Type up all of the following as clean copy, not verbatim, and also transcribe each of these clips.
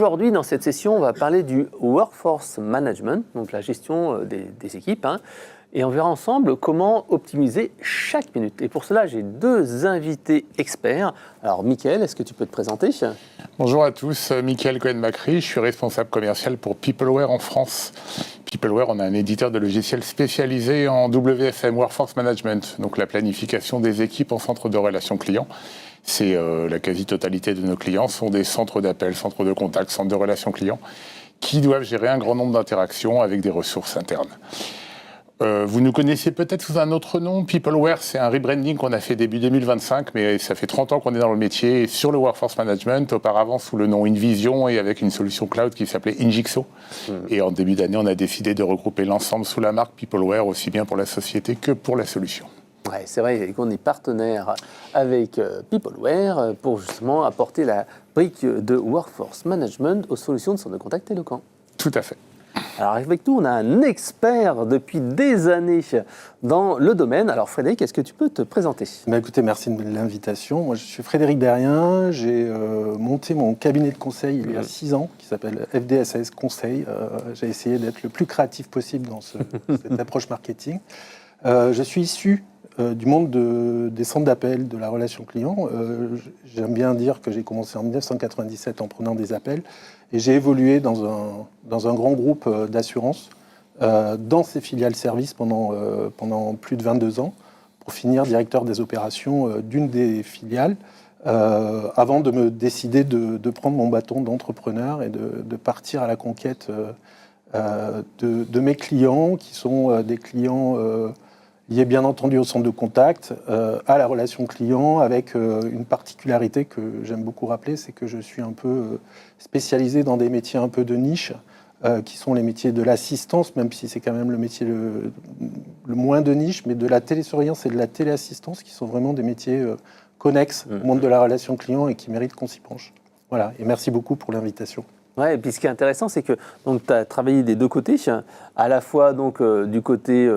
aujourd'hui, dans cette session, on va parler du workforce management, donc la gestion des équipes, hein, et on verra ensemble comment optimiser chaque minute. Et pour cela, j'ai deux invités experts. Alors, Mickaël, est-ce que tu peux te présenter ? Bonjour à tous, Mickaël Cohen-Macri, je suis responsable commercial pour Peopleware en France. Peopleware, on a un éditeur de logiciels spécialisé en WFM, Workforce Management, donc la planification des équipes en centre de relations clients. C'est la quasi-totalité de nos clients sont des centres d'appel, centres de contact, centres de relations clients, qui doivent gérer un grand nombre d'interactions avec des ressources internes. Vous nous connaissez peut-être sous un autre nom. Peopleware, c'est un rebranding qu'on a fait début 2025, mais ça fait 30 ans qu'on est dans le métier et sur le Workforce Management, auparavant sous le nom InVision et avec une solution cloud qui s'appelait Ingixo. Et en début d'année, on a décidé de regrouper l'ensemble sous la marque Peopleware, aussi bien pour la société que pour la solution. Ouais, c'est vrai qu'on est partenaire avec Peopleware pour justement apporter la brique de Workforce Management aux solutions de centre de contact éloquent. Tout à fait. Alors avec nous, on a un expert depuis des années dans le domaine. Alors Frédéric, est-ce que tu peux te présenter ? Écoutez, merci de l'invitation. Moi, je suis Frédéric Derrien. J'ai monté mon cabinet de conseil il y a 6 ans, qui s'appelle FDSS Conseil. J'ai essayé d'être le plus créatif possible dans cette approche marketing. Je suis issu du monde des centres d'appel, de la relation client. J'aime bien dire que j'ai commencé en 1997 en prenant des appels et j'ai évolué dans un grand groupe d'assurance dans ses filiales services pendant plus de 22 ans pour finir directeur des opérations d'une des filiales avant de me décider de prendre mon bâton d'entrepreneur et de partir à la conquête de mes clients qui sont des clients lié bien entendu au centre de contact, à la relation client, avec une particularité que j'aime beaucoup rappeler, c'est que je suis un peu spécialisé dans des métiers un peu de niche, qui sont les métiers de l'assistance, même si c'est quand même le métier le moins de niche, mais de la télésurveillance et de la téléassistance, qui sont vraiment des métiers connexes au monde de la relation client et qui méritent qu'on s'y penche. Voilà, et merci beaucoup pour l'invitation. Ouais, et puis ce qui est intéressant, c'est que tu as travaillé des deux côtés, à la fois donc, du côté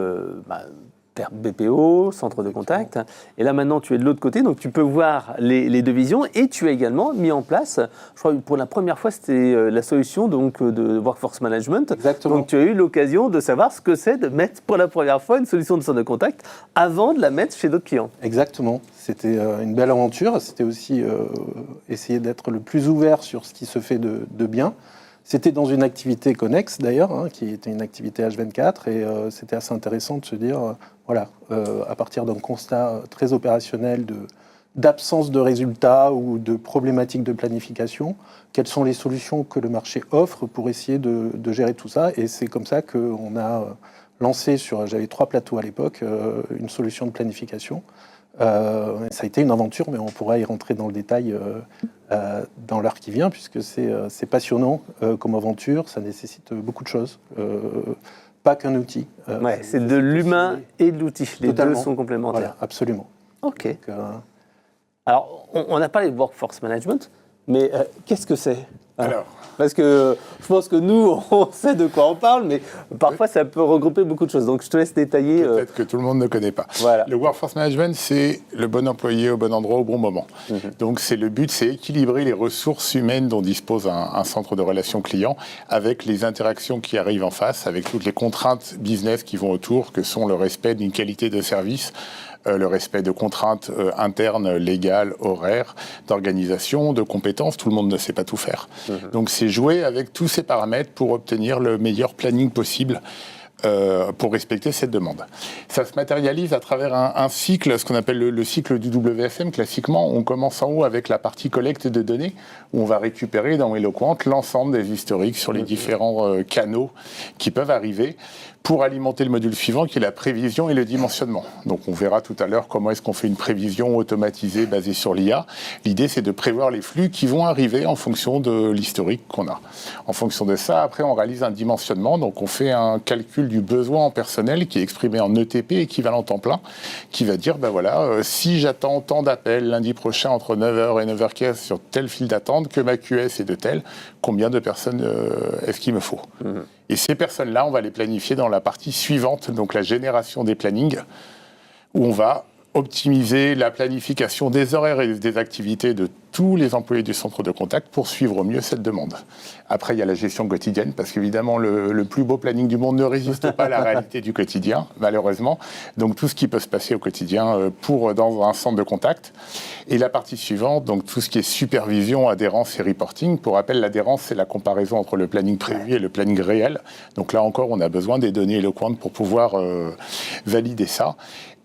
BPO, centre de contact, et là maintenant tu es de l'autre côté, donc tu peux voir les deux visions, et tu as également mis en place, je crois pour la première fois c'était la solution donc, de Workforce Management. Exactement. Donc tu as eu l'occasion de savoir ce que c'est de mettre pour la première fois une solution de centre de contact avant de la mettre chez d'autres clients. Exactement, c'était une belle aventure, c'était aussi essayer d'être le plus ouvert sur ce qui se fait de bien. C'était dans une activité connexe d'ailleurs, qui était une activité H24, et c'était assez intéressant de se dire, à partir d'un constat très opérationnel d'absence de résultats ou de problématiques de planification, quelles sont les solutions que le marché offre pour essayer de gérer tout ça. Et c'est comme ça qu'on a lancé, j'avais 3 plateaux à l'époque, une solution de planification. Ça a été une aventure, mais on pourra y rentrer dans le détail dans l'heure qui vient, puisque c'est passionnant comme aventure, ça nécessite beaucoup de choses, pas qu'un outil. C'est de l'humain et de l'outil, les deux sont complémentaires. Voilà, absolument. Ok. Donc, alors, on a parlé de Workforce Management, mais qu'est-ce que c'est ? Alors, parce que je pense que nous, on sait de quoi on parle, mais parfois ça peut regrouper beaucoup de choses. Donc je te laisse détailler. Peut-être que tout le monde ne connaît pas. Voilà. Le Workforce Management, c'est le bon employé au bon endroit au bon moment. Donc le but, c'est équilibrer les ressources humaines dont dispose un centre de relations clients avec les interactions qui arrivent en face, avec toutes les contraintes business qui vont autour, que sont le respect d'une qualité de service, le respect de contraintes internes, légales, horaires, d'organisation, de compétences. Tout le monde ne sait pas tout faire. Donc c'est jouer avec tous ces paramètres pour obtenir le meilleur planning possible pour respecter cette demande. Ça se matérialise à travers un cycle, ce qu'on appelle le cycle du WFM. Classiquement, on commence en haut avec la partie collecte de données, où on va récupérer dans Eloquent l'ensemble des historiques sur les différents canaux qui peuvent arriver pour alimenter le module suivant qui est la prévision et le dimensionnement. Donc on verra tout à l'heure comment est-ce qu'on fait une prévision automatisée basée sur l'IA. L'idée, c'est de prévoir les flux qui vont arriver en fonction de l'historique qu'on a. En fonction de ça, après, on réalise un dimensionnement. Donc on fait un calcul du besoin en personnel qui est exprimé en ETP, équivalent temps plein, qui va dire, si j'attends tant d'appels lundi prochain entre 9h et 9h15 sur tel fil d'attente, que ma QS est de tel, combien de personnes est-ce qu'il me faut ? Et ces personnes-là, on va les planifier dans la partie suivante, donc la génération des plannings, où on va optimiser la planification des horaires et des activités de tous les employés du centre de contact pour suivre au mieux cette demande. Après, il y a la gestion quotidienne, parce qu'évidemment, le plus beau planning du monde ne résiste pas à la réalité du quotidien, malheureusement. Donc, tout ce qui peut se passer au quotidien dans un centre de contact. Et la partie suivante, donc tout ce qui est supervision, adhérence et reporting. Pour rappel, l'adhérence, c'est la comparaison entre le planning prévu et le planning réel. Donc là encore, on a besoin des données éloquentes pour pouvoir valider ça.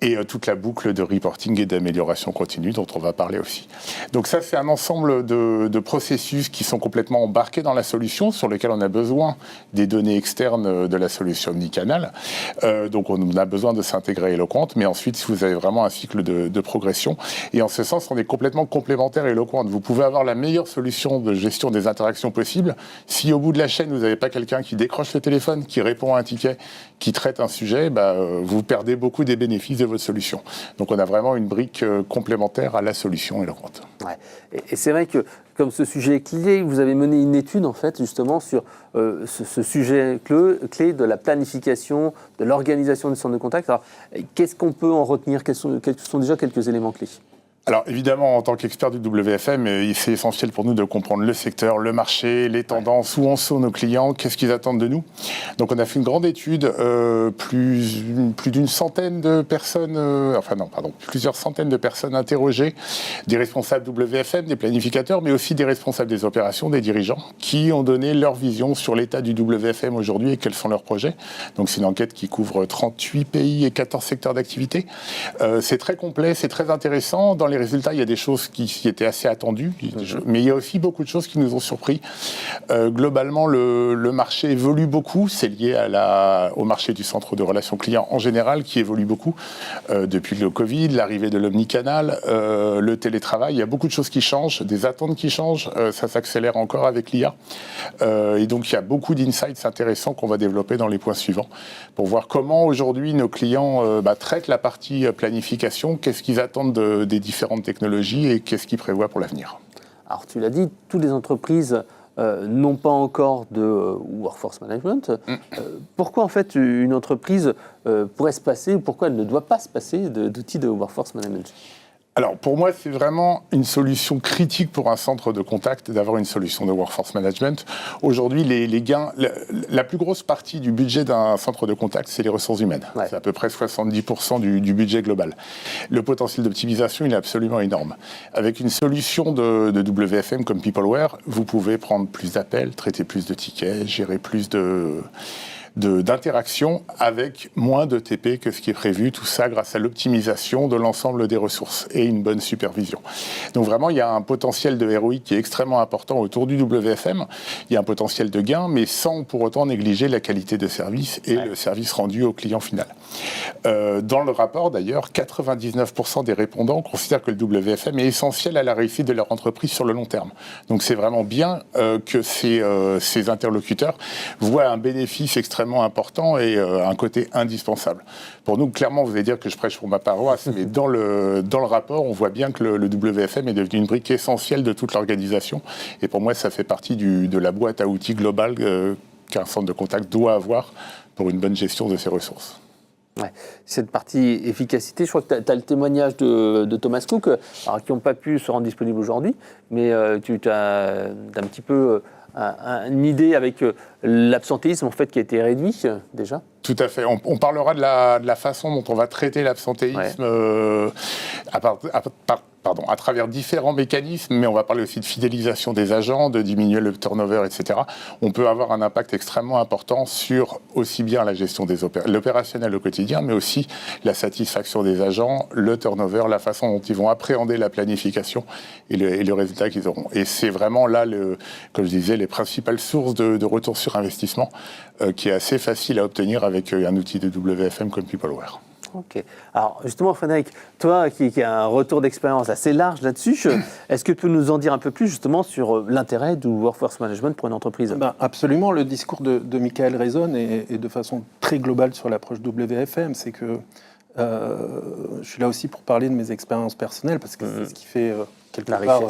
Et toute la boucle de reporting et d'amélioration continue dont on va parler aussi. Donc ça, c'est un ensemble de processus qui sont complètement embarqués dans la solution, sur lesquels on a besoin des données externes de la solution omnicanal. Donc on a besoin de s'intégrer Eloquent, mais ensuite, si vous avez vraiment un cycle de progression, et en ce sens, on est complètement complémentaires Eloquent. Vous pouvez avoir la meilleure solution de gestion des interactions possibles. Si au bout de la chaîne, vous n'avez pas quelqu'un qui décroche le téléphone, qui répond à un ticket, qui traite un sujet, vous perdez beaucoup des bénéfices de votre solution. Donc on a vraiment une brique complémentaire à la solution Eloquent. Ouais. Et c'est vrai que comme ce sujet est clé, vous avez mené une étude en fait justement sur ce sujet clé de la planification, de l'organisation du centre de contact. Alors, qu'est-ce qu'on peut en retenir? Quels sont déjà quelques éléments clés? Alors évidemment, en tant qu'expert du WFM, c'est essentiel pour nous de comprendre le secteur, le marché, les tendances, où en sont nos clients, qu'est-ce qu'ils attendent de nous. Donc on a fait une grande étude, plus d'une centaine de personnes, plusieurs centaines de personnes interrogées, des responsables WFM, des planificateurs, mais aussi des responsables des opérations, des dirigeants, qui ont donné leur vision sur l'état du WFM aujourd'hui et quels sont leurs projets. Donc c'est une enquête qui couvre 38 pays et 14 secteurs d'activité. C'est très complet, c'est très intéressant. Dans les résultats, il y a des choses qui étaient assez attendues, mais il y a aussi beaucoup de choses qui nous ont surpris. Globalement, le marché évolue beaucoup. C'est lié au marché du centre de relations clients en général, qui évolue beaucoup depuis le Covid, l'arrivée de l'omnicanal, le télétravail. Il y a beaucoup de choses qui changent, des attentes qui changent. Ça s'accélère encore avec l'IA. Et donc, il y a beaucoup d'insights intéressants qu'on va développer dans les points suivants pour voir comment aujourd'hui nos clients traitent la partie planification, qu'est-ce qu'ils attendent des différentes technologies et qu'est-ce qu'ils prévoient pour l'avenir. Alors tu l'as dit, toutes les entreprises n'ont pas encore de workforce management. Pourquoi en fait une entreprise pourrait se passer, ou pourquoi elle ne doit pas se passer d'outils de workforce management? Alors, pour moi, c'est vraiment une solution critique pour un centre de contact d'avoir une solution de workforce management. Aujourd'hui, les gains, la plus grosse partie du budget d'un centre de contact, c'est les ressources humaines. Ouais. C'est à peu près 70% du budget global. Le potentiel d'optimisation, il est absolument énorme. Avec une solution de WFM comme Peopleware, vous pouvez prendre plus d'appels, traiter plus de tickets, gérer plus d'interaction avec moins de TP que ce qui est prévu, tout ça grâce à l'optimisation de l'ensemble des ressources et une bonne supervision. Donc vraiment, il y a un potentiel de ROI qui est extrêmement important autour du WFM. Il y a un potentiel de gain, mais sans pour autant négliger la qualité de service et le service rendu au client final. Dans le rapport, d'ailleurs, 99% des répondants considèrent que le WFM est essentiel à la réussite de leur entreprise sur le long terme. Donc c'est vraiment bien que ces interlocuteurs voient un bénéfice extrêmement important et un côté indispensable. Pour nous, clairement, vous allez dire que je prêche pour ma paroisse, mais dans le rapport, on voit bien que le WFM est devenu une brique essentielle de toute l'organisation. Et pour moi, ça fait partie de la boîte à outils globale qu'un centre de contact doit avoir pour une bonne gestion de ses ressources. Ouais. Cette partie efficacité, je crois que tu as le témoignage de Thomas Cook, alors, qui n'ont pas pu se rendre disponibles aujourd'hui, mais tu as un petit peu une idée avec l'absentéisme en fait, qui a été réduit déjà. Tout à fait. On parlera de la façon dont on va traiter l'absentéisme à travers différents mécanismes, mais on va parler aussi de fidélisation des agents, de diminuer le turnover, etc. On peut avoir un impact extrêmement important sur aussi bien la gestion des l'opérationnel au quotidien, mais aussi la satisfaction des agents, le turnover, la façon dont ils vont appréhender la planification et le résultat qu'ils auront. Et c'est vraiment là, comme je disais, les principales sources de retour sur investissement qui est assez facile à obtenir avec un outil de WFM comme Peopleware. Ok. Alors justement, Frédéric, toi qui as un retour d'expérience assez large là-dessus, est-ce que tu peux nous en dire un peu plus justement sur l'intérêt du workforce management pour une entreprise? Absolument. Le discours de Michael résonne et de façon très globale sur l'approche WFM. C'est que je suis là aussi pour parler de mes expériences personnelles parce que c'est ce qui fait quelque part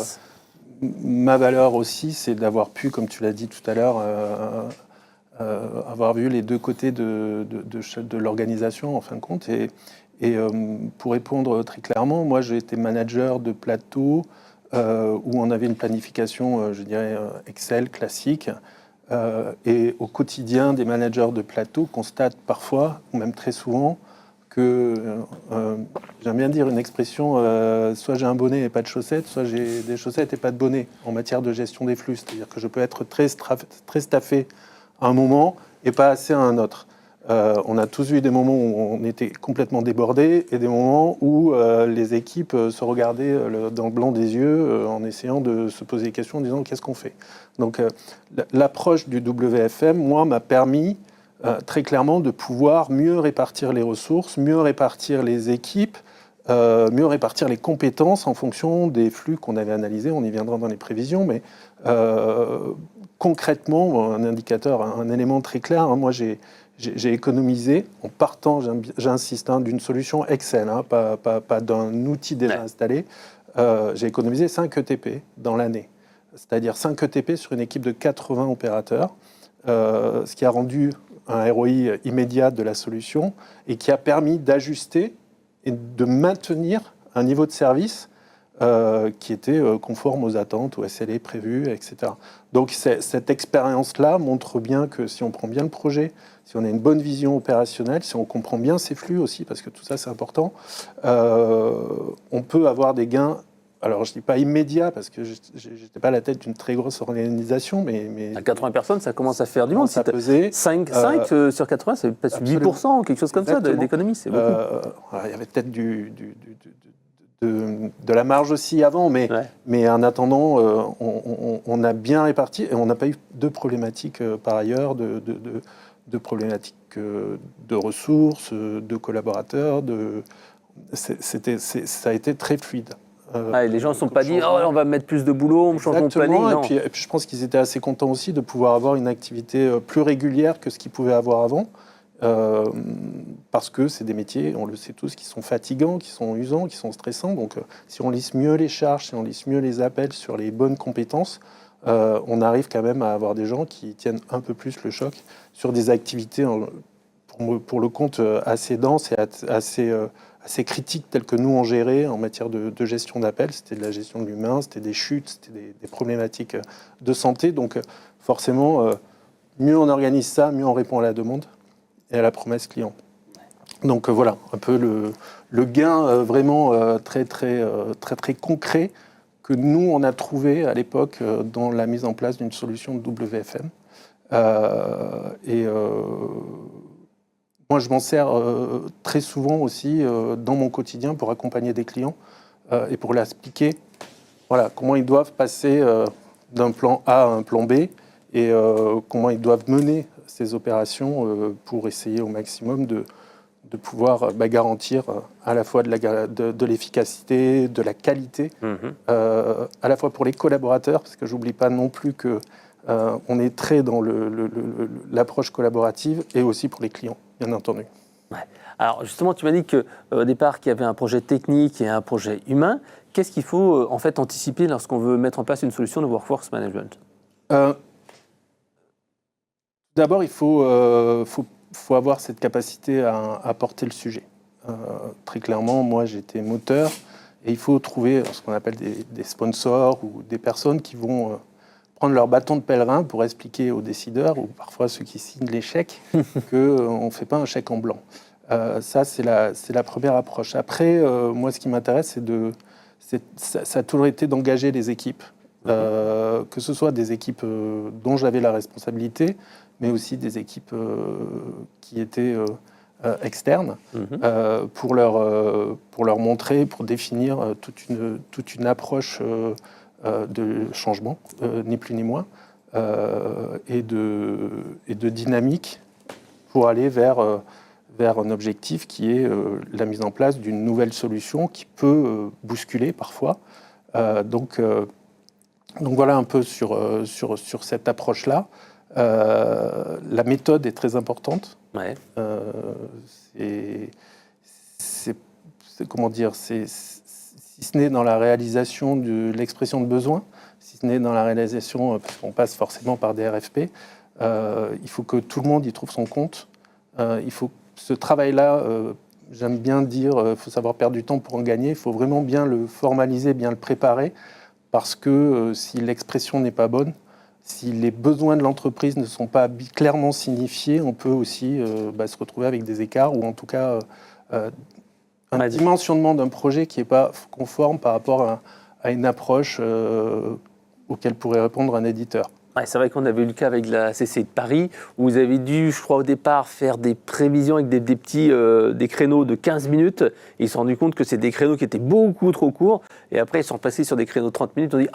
ma valeur aussi, c'est d'avoir pu, comme tu l'as dit tout à l'heure, avoir vu les deux côtés de l'organisation en fin de compte et pour répondre très clairement, moi j'ai été manager de plateau où on avait une planification, je dirais, Excel classique. Et au quotidien, des managers de plateau constatent parfois, ou même très souvent, que, j'aime bien dire une expression, soit j'ai un bonnet et pas de chaussettes, soit j'ai des chaussettes et pas de bonnet en matière de gestion des flux. C'est-à-dire que je peux être très staffé à un moment et pas assez à un autre. On a tous eu des moments où on était complètement débordés et des moments où les équipes se regardaient dans le blanc des yeux en essayant de se poser des questions en disant qu'est-ce qu'on fait. Donc l'approche du WFM, moi, m'a permis très clairement de pouvoir mieux répartir les ressources, mieux répartir les équipes, mieux répartir les compétences en fonction des flux qu'on avait analysés. On y viendra dans les prévisions, mais concrètement, un indicateur, un élément très clair, hein, moi j'ai économisé, en partant, j'insiste, hein, d'une solution Excel, hein, pas d'un outil déjà installé, j'ai économisé 5 ETP dans l'année. C'est-à-dire 5 ETP sur une équipe de 80 opérateurs, ce qui a rendu un ROI immédiat de la solution et qui a permis d'ajuster et de maintenir un niveau de service qui était conforme aux attentes, aux SLA prévus, etc. Donc cette expérience-là montre bien que si on prend bien le projet, si on a une bonne vision opérationnelle, si on comprend bien ses flux aussi, parce que tout ça c'est important, on peut avoir des gains. Alors je ne dis pas immédiat, parce que je n'étais pas à la tête d'une très grosse organisation, mais à 80 personnes, ça commence à faire du monde. Ça pesait. 5 sur 80, c'est peut-être 10%, quelque chose comme ça d'économie, c'est beaucoup. Il y avait peut-être de la marge aussi avant, mais en attendant, on a bien réparti et on n'a pas eu de problématiques par ailleurs, de problématiques de ressources, de collaborateurs. Ça a été très fluide. Les gens ne se sont pas dit « Oh, on va mettre plus de boulot, on change mon planning ». Et puis je pense qu'ils étaient assez contents aussi de pouvoir avoir une activité plus régulière que ce qu'ils pouvaient avoir avant. Parce que c'est des métiers, on le sait tous, qui sont fatigants, qui sont usants, qui sont stressants. Donc si on lisse mieux les charges, si on lisse mieux les appels sur les bonnes compétences, on arrive quand même à avoir des gens qui tiennent un peu plus le choc sur des activités, pour le compte, assez denses et assez critiques telles que nous on gérait en matière de gestion d'appels. C'était de la gestion de l'humain, c'était des chutes, c'était des problématiques de santé. Donc forcément, mieux on organise ça, mieux on répond à la demande et à la promesse client. Donc voilà, un peu le gain vraiment très concret que nous, on a trouvé à l'époque dans la mise en place d'une solution de WFM. Moi, je m'en sers très souvent aussi dans mon quotidien pour accompagner des clients et pour leur expliquer comment ils doivent passer d'un plan A à un plan B et comment ils doivent mener ces opérations pour essayer au maximum de pouvoir garantir à la fois de l'efficacité, de la qualité, à la fois pour les collaborateurs, parce que j'oublie pas non plus que on est très dans l'approche collaborative, et aussi pour les clients, bien entendu. Ouais. Alors justement, tu m'as dit qu'au départ, qu'il y avait un projet technique et un projet humain. Qu'est-ce qu'il faut en fait anticiper lorsqu'on veut mettre en place une solution de workforce management ? D'abord, il faut avoir cette capacité à porter le sujet. Très clairement, moi, j'étais moteur, et il faut trouver ce qu'on appelle des sponsors ou des personnes qui vont prendre leur bâton de pèlerin pour expliquer aux décideurs, ou parfois ceux qui signent les chèques, qu'on ne fait pas un chèque en blanc. Ça, c'est la première approche. Après, moi, ce qui m'intéresse, ça a toujours été d'engager les équipes. Que ce soit des équipes dont j'avais la responsabilité, mais aussi des équipes qui étaient externes, pour leur montrer, pour définir toute une approche de changement, ni plus ni moins, et de dynamique pour aller vers un objectif qui est la mise en place d'une nouvelle solution qui peut bousculer parfois. Donc voilà un peu sur cette approche-là. La méthode est très importante. Ouais. Comment dire, si ce n'est dans la réalisation de l'expression de besoin, si ce n'est dans la réalisation, parce qu'on passe forcément par des RFP, il faut que tout le monde y trouve son compte. Il faut ce travail-là, j'aime bien dire, il faut savoir perdre du temps pour en gagner. Il faut vraiment bien le formaliser, bien le préparer, parce que si l'expression n'est pas bonne, si les besoins de l'entreprise ne sont pas clairement signifiés, on peut aussi se retrouver avec des écarts ou en tout cas un dimensionnement d'un projet qui n'est pas conforme par rapport à une approche auquel pourrait répondre un éditeur. Ouais, c'est vrai qu'on avait eu le cas avec la CCI de Paris, où vous avez dû, je crois au départ, faire des prévisions avec des petits des créneaux de 15 minutes. Et ils se sont rendus compte que c'est des créneaux qui étaient beaucoup trop courts. Et après, ils sont passés sur des créneaux de 30 minutes. On dit,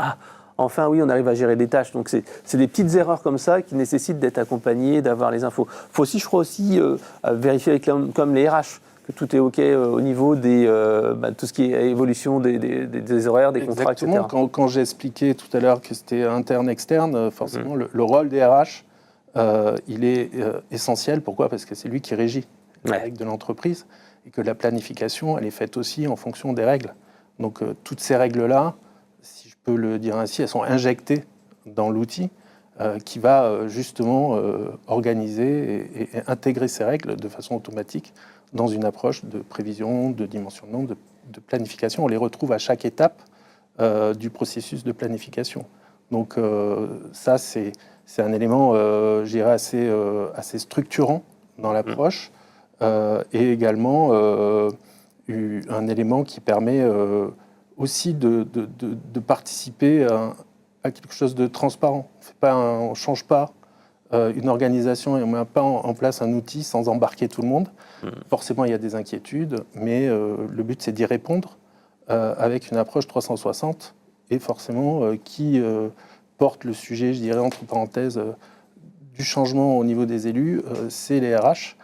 enfin oui, on arrive à gérer des tâches. Donc c'est des petites erreurs comme ça qui nécessitent d'être accompagnées, d'avoir les infos. Il faut aussi, je crois aussi, vérifier avec comme les RH. Tout est OK au niveau des tout ce qui est évolution des horaires, des contrats, etc. Quand j'ai expliqué tout à l'heure que c'était interne-externe, forcément, le rôle des RH, il est essentiel. Pourquoi ? Parce que c'est lui qui régit les règles de l'entreprise et que la planification, elle est faite aussi en fonction des règles. Donc, toutes ces règles-là, si je peux le dire ainsi, elles sont injectées dans l'outil qui va justement organiser et intégrer ces règles de façon automatique dans une approche de prévision, de dimensionnement, de planification. On les retrouve à chaque étape du processus de planification. Donc ça, c'est un élément, je dirais, assez structurant dans l'approche et également un élément qui permet aussi de participer à quelque chose de transparent. On ne change pas une organisation et on ne met pas en place un outil sans embarquer tout le monde. Forcément, il y a des inquiétudes, mais le but, c'est d'y répondre avec une approche 360 et forcément qui porte le sujet, je dirais, entre parenthèses, du changement au niveau des élus, c'est les RH.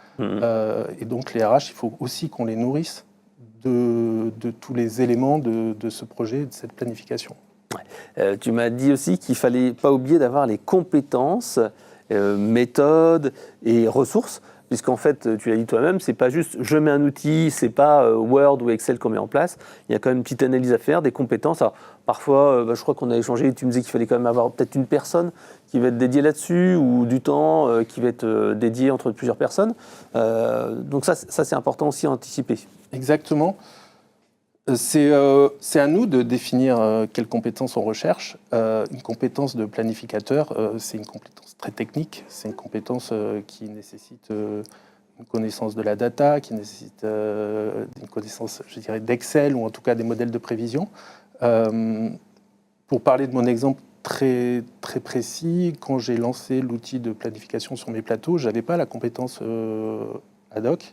Et donc, les RH, il faut aussi qu'on les nourrisse de tous les éléments de ce projet, de cette planification. Tu m'as dit aussi qu'il ne fallait pas oublier d'avoir les compétences, méthodes et ressources, puisqu'en fait, tu l'as dit toi-même, c'est pas juste je mets un outil, c'est pas Word ou Excel qu'on met en place, il y a quand même une petite analyse à faire, des compétences. Alors, parfois, je crois qu'on a échangé, tu me disais qu'il fallait quand même avoir peut-être une personne qui va être dédiée là-dessus, ou du temps qui va être dédié entre plusieurs personnes. Donc ça c'est important aussi à anticiper. Exactement. C'est à nous de définir quelles compétences on recherche. Une compétence de planificateur, c'est une compétence très technique. C'est une compétence qui nécessite une connaissance de la data, qui nécessite une connaissance, je dirais, d'Excel ou en tout cas des modèles de prévision. Pour parler de mon exemple très, très précis, quand j'ai lancé l'outil de planification sur mes plateaux, je n'avais pas la compétence ad hoc.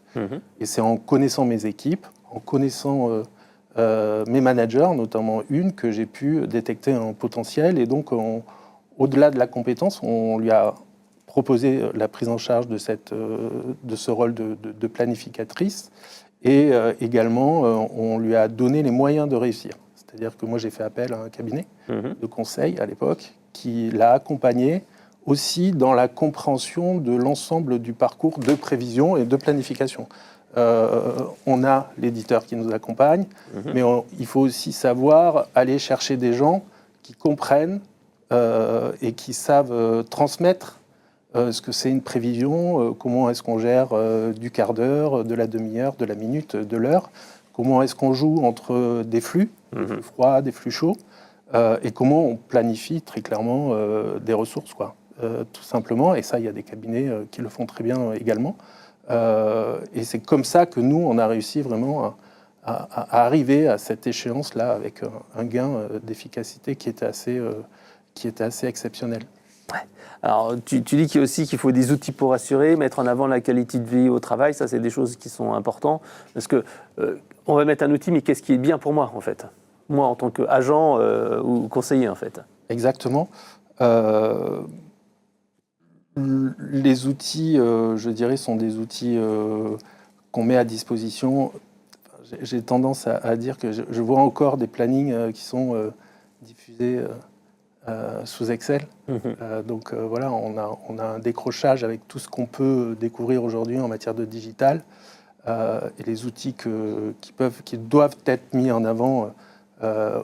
Et c'est en connaissant mes équipes, en connaissant mes managers, notamment une, que j'ai pu détecter un potentiel. Et donc, au-delà de la compétence, on lui a proposé la prise en charge de ce rôle de planificatrice. Et également, on lui a donné les moyens de réussir. C'est-à-dire que moi, j'ai fait appel à un cabinet de conseil à l'époque qui l'a accompagné aussi dans la compréhension de l'ensemble du parcours de prévision et de planification. On a l'éditeur qui nous accompagne, mais il faut aussi savoir aller chercher des gens qui comprennent et qui savent transmettre ce que c'est une prévision, comment est-ce qu'on gère du quart d'heure, de la demi-heure, de la minute, de l'heure, comment est-ce qu'on joue entre des flux froids, des flux chauds, et comment on planifie très clairement des ressources, quoi, tout simplement. Et ça, il y a des cabinets qui le font très bien également. Et c'est comme ça que nous, on a réussi vraiment à arriver à cette échéance-là avec un gain d'efficacité qui était assez exceptionnel. Ouais. Alors, tu dis qu'il faut des outils pour assurer, mettre en avant la qualité de vie au travail. Ça, c'est des choses qui sont importantes. Parce que on va mettre un outil, mais qu'est-ce qui est bien pour moi, en fait ? Moi, en tant qu'agent ou conseiller, en fait. Exactement. Les outils, je dirais, sont des outils qu'on met à disposition. J'ai tendance à dire que je vois encore des plannings qui sont diffusés sous Excel. Donc voilà, on a un décrochage avec tout ce qu'on peut découvrir aujourd'hui en matière de digital. Et les outils qui doivent être mis en avant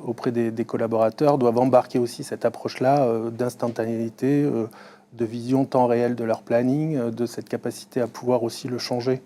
auprès des collaborateurs doivent embarquer aussi cette approche-là d'instantanéité, de vision temps réel de leur planning, de cette capacité à pouvoir aussi le changer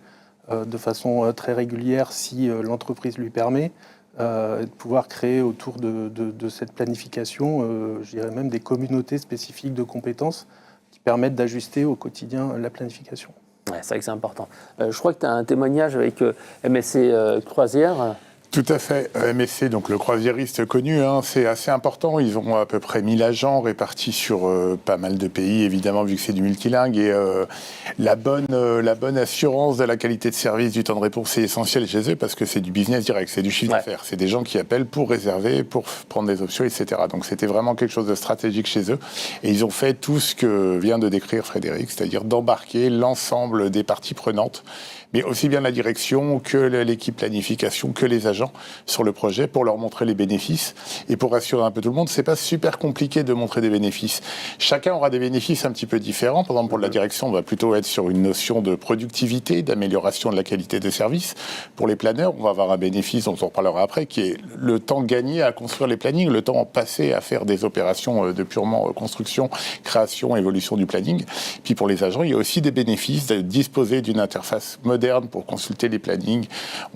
de façon très régulière si l'entreprise lui permet, de pouvoir créer autour de cette planification, je dirais même des communautés spécifiques de compétences qui permettent d'ajuster au quotidien la planification. Ouais, c'est vrai que c'est important. Je crois que tu as un témoignage avec MSC Croisière. Tout à fait. MSC, donc le croisiériste connu, c'est assez important. Ils ont à peu près 1000 agents répartis sur pas mal de pays, évidemment, vu que c'est du multilingue. Et la bonne assurance de la qualité de service, du temps de réponse, c'est essentiel chez eux parce que c'est du business direct, c'est du chiffre d'affaires. C'est des gens qui appellent pour réserver, pour prendre des options, etc. Donc c'était vraiment quelque chose de stratégique chez eux. Et ils ont fait tout ce que vient de décrire Frédéric, c'est-à-dire d'embarquer l'ensemble des parties prenantes, mais aussi bien la direction que l'équipe planification, que les agents sur le projet pour leur montrer les bénéfices et pour rassurer un peu tout le monde. C'est pas super compliqué de montrer des bénéfices. Chacun aura des bénéfices un petit peu différents. Par exemple, pour la direction, on va plutôt être sur une notion de productivité, d'amélioration de la qualité des services. Pour les planeurs, on va avoir un bénéfice dont on reparlera après, qui est le temps gagné à construire les plannings, le temps passé à faire des opérations de purement construction, création, évolution du planning. Puis pour les agents, il y a aussi des bénéfices de disposer d'une interface moderne pour consulter les plannings.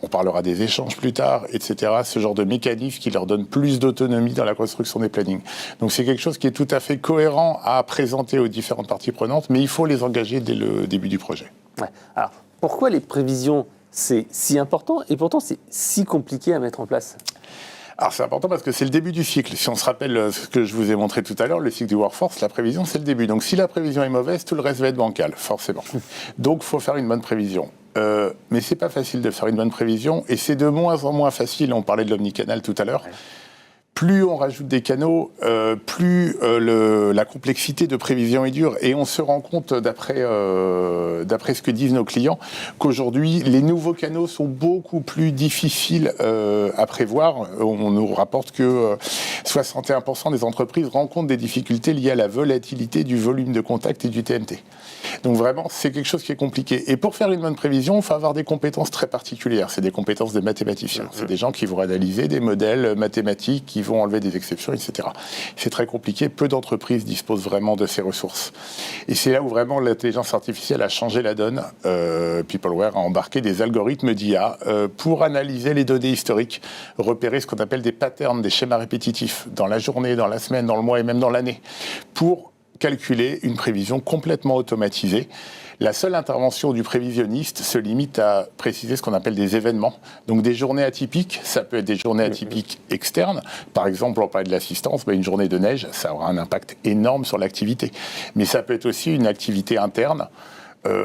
On parlera des échanges plus tard, etc. Ce genre de mécanisme qui leur donne plus d'autonomie dans la construction des plannings. Donc c'est quelque chose qui est tout à fait cohérent à présenter aux différentes parties prenantes, mais il faut les engager dès le début du projet. Ouais. Alors, pourquoi les prévisions, c'est si important et pourtant c'est si compliqué à mettre en place ? Alors c'est important parce que c'est le début du cycle. Si on se rappelle ce que je vous ai montré tout à l'heure, le cycle du workforce, la prévision c'est le début. Donc si la prévision est mauvaise, tout le reste va être bancal, forcément. Donc il faut faire une bonne prévision. Mais c'est pas facile de faire une bonne prévision et c'est de moins en moins facile. On parlait de l'omnicanal tout à l'heure. Ouais. Plus on rajoute des canaux, plus la complexité de prévision est dure. Et on se rend compte, d'après ce que disent nos clients, qu'aujourd'hui, les nouveaux canaux sont beaucoup plus difficiles à prévoir. On nous rapporte que 61% des entreprises rencontrent des difficultés liées à la volatilité du volume de contact et du TNT. Donc vraiment, c'est quelque chose qui est compliqué. Et pour faire une bonne prévision, il faut avoir des compétences très particulières. C'est des compétences de mathématiciens. C'est des gens qui vont analyser des modèles mathématiques, qui vont enlever des exceptions, etc. C'est très compliqué. Peu d'entreprises disposent vraiment de ces ressources. Et c'est là où vraiment l'intelligence artificielle a changé la donne. Peopleware a embarqué des algorithmes d'IA pour analyser les données historiques, repérer ce qu'on appelle des patterns, des schémas répétitifs dans la journée, dans la semaine, dans le mois et même dans l'année, pour calculer une prévision complètement automatisée. La seule intervention du prévisionniste se limite à préciser ce qu'on appelle des événements. Donc des journées atypiques, ça peut être des journées atypiques externes. Par exemple, on parlait de l'assistance, une journée de neige, ça aura un impact énorme sur l'activité. Mais ça peut être aussi une activité interne.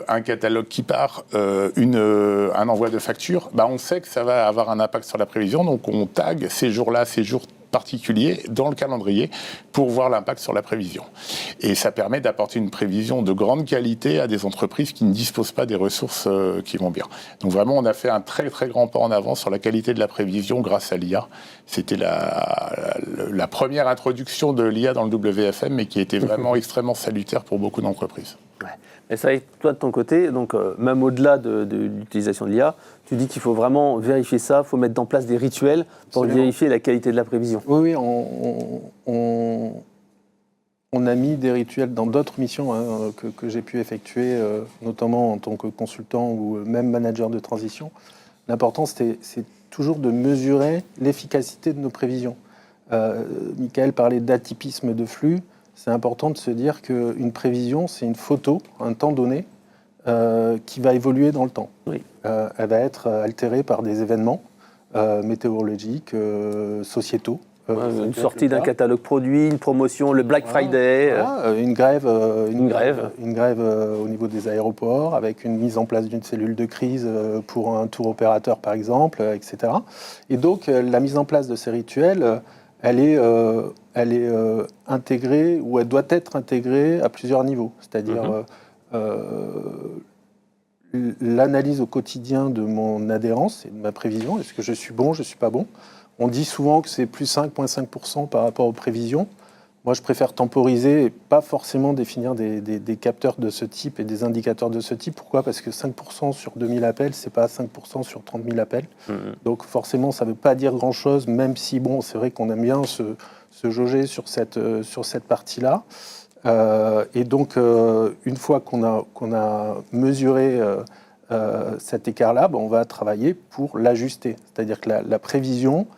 Un catalogue qui part, un envoi de facture, on sait que ça va avoir un impact sur la prévision, donc on tag ces jours-là, ces jours particulier dans le calendrier pour voir l'impact sur la prévision. Et ça permet d'apporter une prévision de grande qualité à des entreprises qui ne disposent pas des ressources qui vont bien. Donc vraiment, on a fait un très très grand pas en avant sur la qualité de la prévision grâce à l'IA. C'était la première introduction de l'IA dans le WFM, mais qui était vraiment extrêmement salutaire pour beaucoup d'entreprises. Ouais. Mais ça, toi de ton côté, donc même au-delà de l'utilisation de l'IA, tu dis qu'il faut vraiment vérifier ça, il faut mettre en place des rituels pour vérifier la qualité de la prévision. Oui, on a mis des rituels dans d'autres missions que j'ai pu effectuer, notamment en tant que consultant ou même manager de transition. L'important, c'est toujours de mesurer l'efficacité de nos prévisions. Michael parlait d'atypisme de flux. C'est important de se dire qu'une prévision, c'est une photo, un temps donné, qui va évoluer dans le temps. Oui. Elle va être altérée par des événements météorologiques, sociétaux. Une sortie d'un catalogue produit, une promotion, le Black Friday. Une grève au niveau des aéroports, avec une mise en place d'une cellule de crise pour un tour opérateur, par exemple, etc. Et donc, la mise en place de ces rituels, elle est intégrée, ou elle doit être intégrée à plusieurs niveaux. C'est-à-dire l'analyse au quotidien de mon adhérence et de ma prévision. Est-ce que je suis bon, je ne suis pas bon ? On dit souvent que c'est plus 5,5% par rapport aux prévisions. Moi, je préfère temporiser et pas forcément définir des capteurs de ce type et des indicateurs de ce type. Pourquoi ? Parce que 5% sur 2000 appels, c'est pas 5% sur 30 000 appels. Donc forcément, ça ne veut pas dire grand-chose, même si, c'est vrai qu'on aime bien se jauger sur cette partie-là. Et donc, une fois qu'on a mesuré cet écart-là, on va travailler pour l'ajuster. C'est-à-dire que la prévision,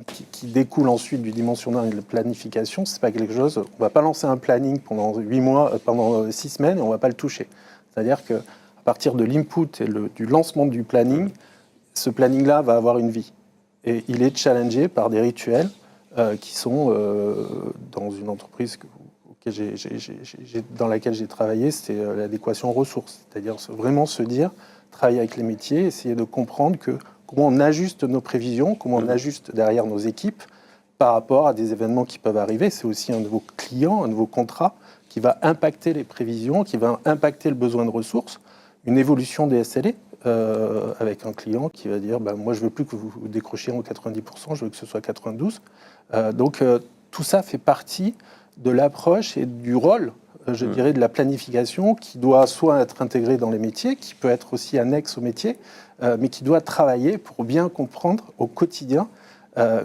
qui découle ensuite du dimensionnement et de la planification, c'est pas quelque chose. On ne va pas lancer un planning pendant 8 mois, pendant 6 semaines, et on ne va pas le toucher. C'est-à-dire qu'à partir de l'input et du lancement du planning, ce planning-là va avoir une vie. Et il est challengé par des rituels qui sont dans une entreprise dans laquelle j'ai travaillé, c'est l'adéquation aux ressources. C'est-à-dire vraiment se dire, travailler avec les métiers, essayer de comprendre comment on ajuste nos prévisions, comment on ajuste derrière nos équipes par rapport à des événements qui peuvent arriver. C'est aussi un nouveau client, un nouveau contrat qui va impacter les prévisions, qui va impacter le besoin de ressources, une évolution des SLA avec un client qui va dire moi je veux plus que vous décrochiez en 90%, je veux que ce soit 92%. Donc tout ça fait partie de l'approche et du rôle, je dirais, de la planification qui doit soit être intégrée dans les métiers, qui peut être aussi annexe au métier, mais qui doit travailler pour bien comprendre au quotidien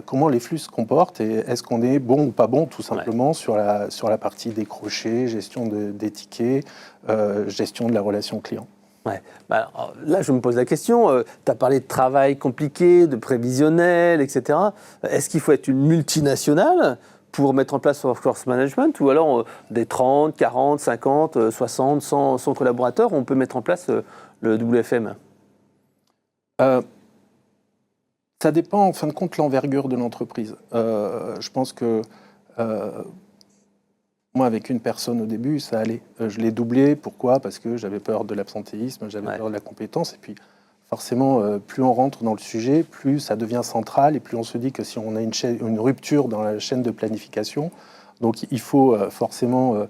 comment les flux se comportent et est-ce qu'on est bon ou pas bon, tout simplement, sur la partie décroché, gestion des tickets, gestion de la relation client. Ouais. Alors, là, je me pose la question, tu as parlé de travail compliqué, de prévisionnel, etc. Est-ce qu'il faut être une multinationale pour mettre en place Workforce Management, ou alors des 30, 40, 50, 60, 100 collaborateurs, on peut mettre en place le WFM? Ça dépend en fin de compte de l'envergure de l'entreprise. Je pense que moi, avec une personne au début, ça allait. Je l'ai doublé. Pourquoi ? Parce que j'avais peur de l'absentéisme, j'avais peur de la compétence. Et puis, forcément, plus on rentre dans le sujet, plus ça devient central et plus on se dit que si on a une rupture dans la chaîne de planification, donc il faut forcément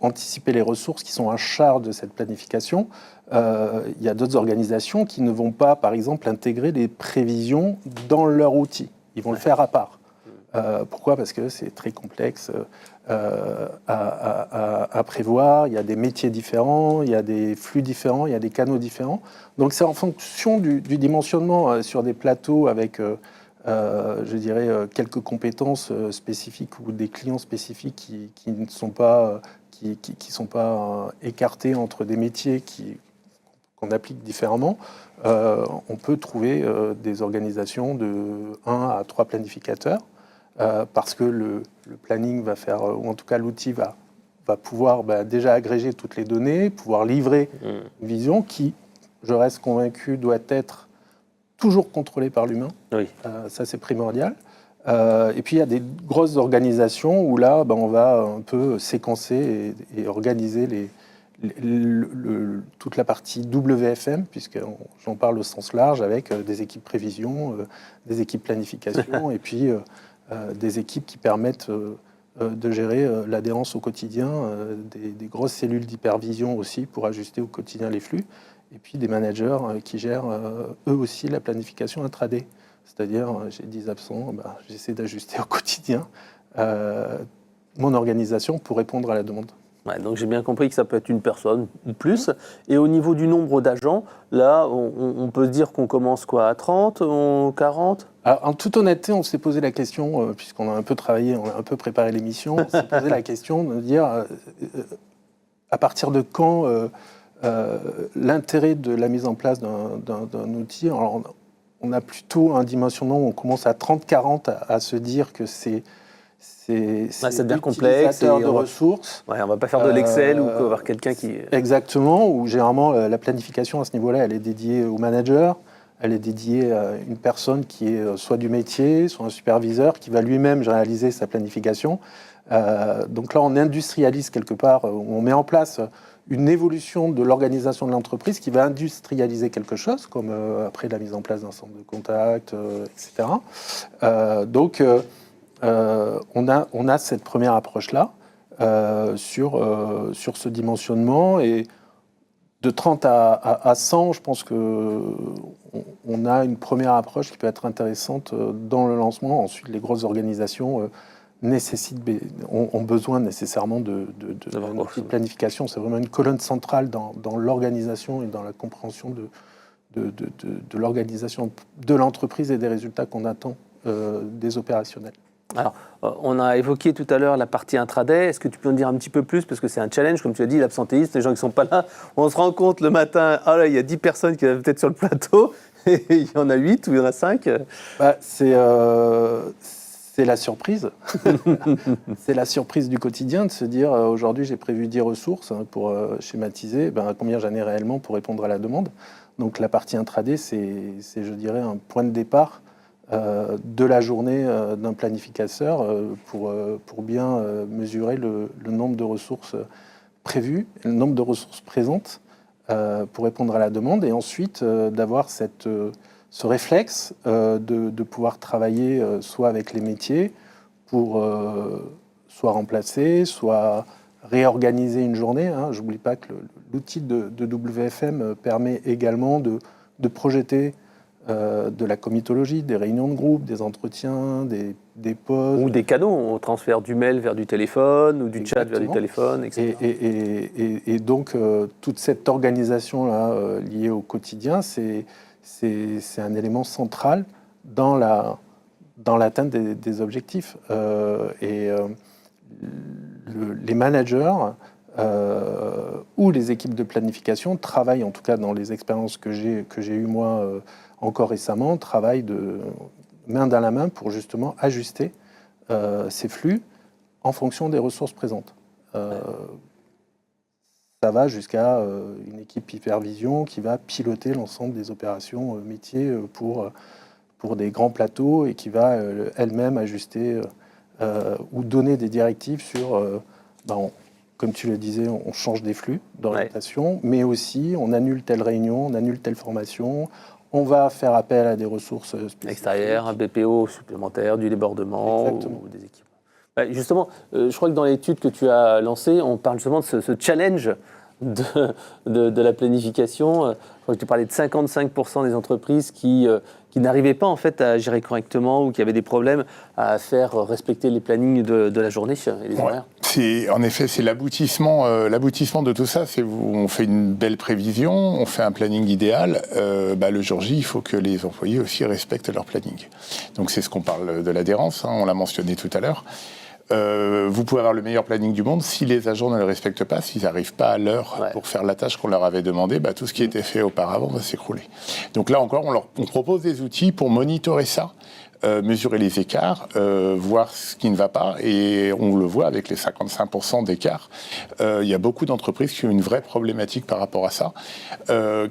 anticiper les ressources qui sont en charge de cette planification. Il y a d'autres organisations qui ne vont pas, par exemple, intégrer les prévisions dans leur outil. Ils vont le faire à part. Pourquoi ? Parce que c'est très complexe à prévoir, il y a des métiers différents, il y a des flux différents, il y a des canaux différents. Donc c'est en fonction du dimensionnement sur des plateaux avec, je dirais, quelques compétences spécifiques ou des clients spécifiques qui ne sont pas, qui sont pas écartés entre des métiers qu'on applique différemment. On peut trouver des organisations de 1 à 3 planificateurs. Parce que le planning va faire, ou en tout cas l'outil va pouvoir déjà agréger toutes les données, pouvoir livrer une vision qui, je reste convaincu, doit être toujours contrôlée par l'humain. Oui. Ça, c'est primordial. Et puis, il y a des grosses organisations où là, on va un peu séquencer et organiser toute la partie WFM, puisque j'en parle au sens large, avec des équipes prévision, des équipes planification, et puis des équipes qui permettent de gérer l'adhérence au quotidien, des grosses cellules d'hypervision aussi pour ajuster au quotidien les flux, et puis des managers qui gèrent eux aussi la planification intraday. C'est-à-dire, j'ai 10 absents, j'essaie d'ajuster au quotidien mon organisation pour répondre à la demande. Ouais, donc j'ai bien compris que ça peut être une personne ou plus. Et au niveau du nombre d'agents, là, on peut se dire qu'on commence quoi, à 30, 40 ? Alors, en toute honnêteté, on s'est posé la question, puisqu'on a un peu travaillé, on a un peu préparé l'émission, on s'est posé la question de dire à partir de quand l'intérêt de la mise en place d'un outil. Alors, on a plutôt un dimensionnement où on commence à 30-40 à se dire que c'est devient complexe de ressources. Ouais, on ne va pas faire de l'Excel ou avoir quelqu'un qui... Exactement, où généralement la planification à ce niveau-là, elle est dédiée au manager, elle est dédiée à une personne qui est soit du métier, soit un superviseur, qui va lui-même réaliser sa planification. Donc là, on industrialise quelque part, on met en place une évolution de l'organisation de l'entreprise qui va industrialiser quelque chose, comme après la mise en place d'un centre de contact, etc. Donc, on a cette première approche-là sur ce dimensionnement, et de 30 à 100, je pense qu'on a une première approche qui peut être intéressante dans le lancement. Ensuite, les grosses organisations ont besoin nécessairement de planification. C'est vraiment une colonne centrale dans l'organisation et dans la compréhension de l'organisation de l'entreprise et des résultats qu'on attend des opérationnels. Alors, on a évoqué tout à l'heure la partie intraday. Est-ce que tu peux en dire un petit peu plus? Parce que c'est un challenge, comme tu as dit, l'absentéisme, les gens qui ne sont pas là. On se rend compte le matin, ah là, il y a 10 personnes qui sont peut-être sur le plateau, et il y en a 8 ou il y en a 5. C'est la surprise. C'est la surprise du quotidien de se dire aujourd'hui j'ai prévu 10 ressources pour schématiser combien j'en ai réellement pour répondre à la demande. Donc la partie intraday, c'est je dirais un point de départ de la journée d'un planificateur pour bien mesurer le nombre de ressources prévues, le nombre de ressources présentes pour répondre à la demande, et ensuite d'avoir ce réflexe de pouvoir travailler soit avec les métiers pour soit remplacer, soit réorganiser une journée. Je n'oublie pas que l'outil de WFM permet également de projeter de la comitologie, des réunions de groupe, des entretiens, des pauses. Ou des canaux, on transfère du mail vers du téléphone, ou du chat vers du téléphone, etc. Et donc, toute cette organisation-là liée au quotidien, c'est un élément central dans l'atteinte des objectifs. Les managers ou les équipes de planification travaillent, en tout cas dans les expériences que j'ai eues moi encore récemment, travaillent main dans la main pour justement ajuster ces flux en fonction des ressources présentes. Ça va jusqu'à une équipe hypervision qui va piloter l'ensemble des opérations métiers pour des grands plateaux et qui va elle-même ajuster ou donner des directives sur, comme tu le disais, on change des flux d'orientation, mais aussi on annule telle réunion, on annule telle formation, on va faire appel à des ressources spécifiques. Extérieures, un BPO supplémentaire, du débordement ou des équipements. Justement, je crois que dans l'étude que tu as lancée, on parle justement de ce challenge de la planification. Je crois que tu parlais de 55% des entreprises qui n'arrivaient pas en fait à gérer correctement ou qui avaient des problèmes à faire respecter les plannings de la journée et les horaires. En effet, c'est l'aboutissement de tout ça. On fait une belle prévision, on fait un planning idéal. Le jour J, il faut que les employés aussi respectent leur planning. Donc c'est ce qu'on parle de l'adhérence, on l'a mentionné tout à l'heure. Vous pouvez avoir le meilleur planning du monde, si les agents ne le respectent pas, s'ils n'arrivent pas à l'heure pour faire la tâche qu'on leur avait demandé, tout ce qui était fait auparavant va s'écrouler. Donc là encore, on propose des outils pour monitorer ça, mesurer les écarts, voir ce qui ne va pas, et on le voit avec les 55% d'écart. Il y a beaucoup d'entreprises qui ont une vraie problématique par rapport à ça,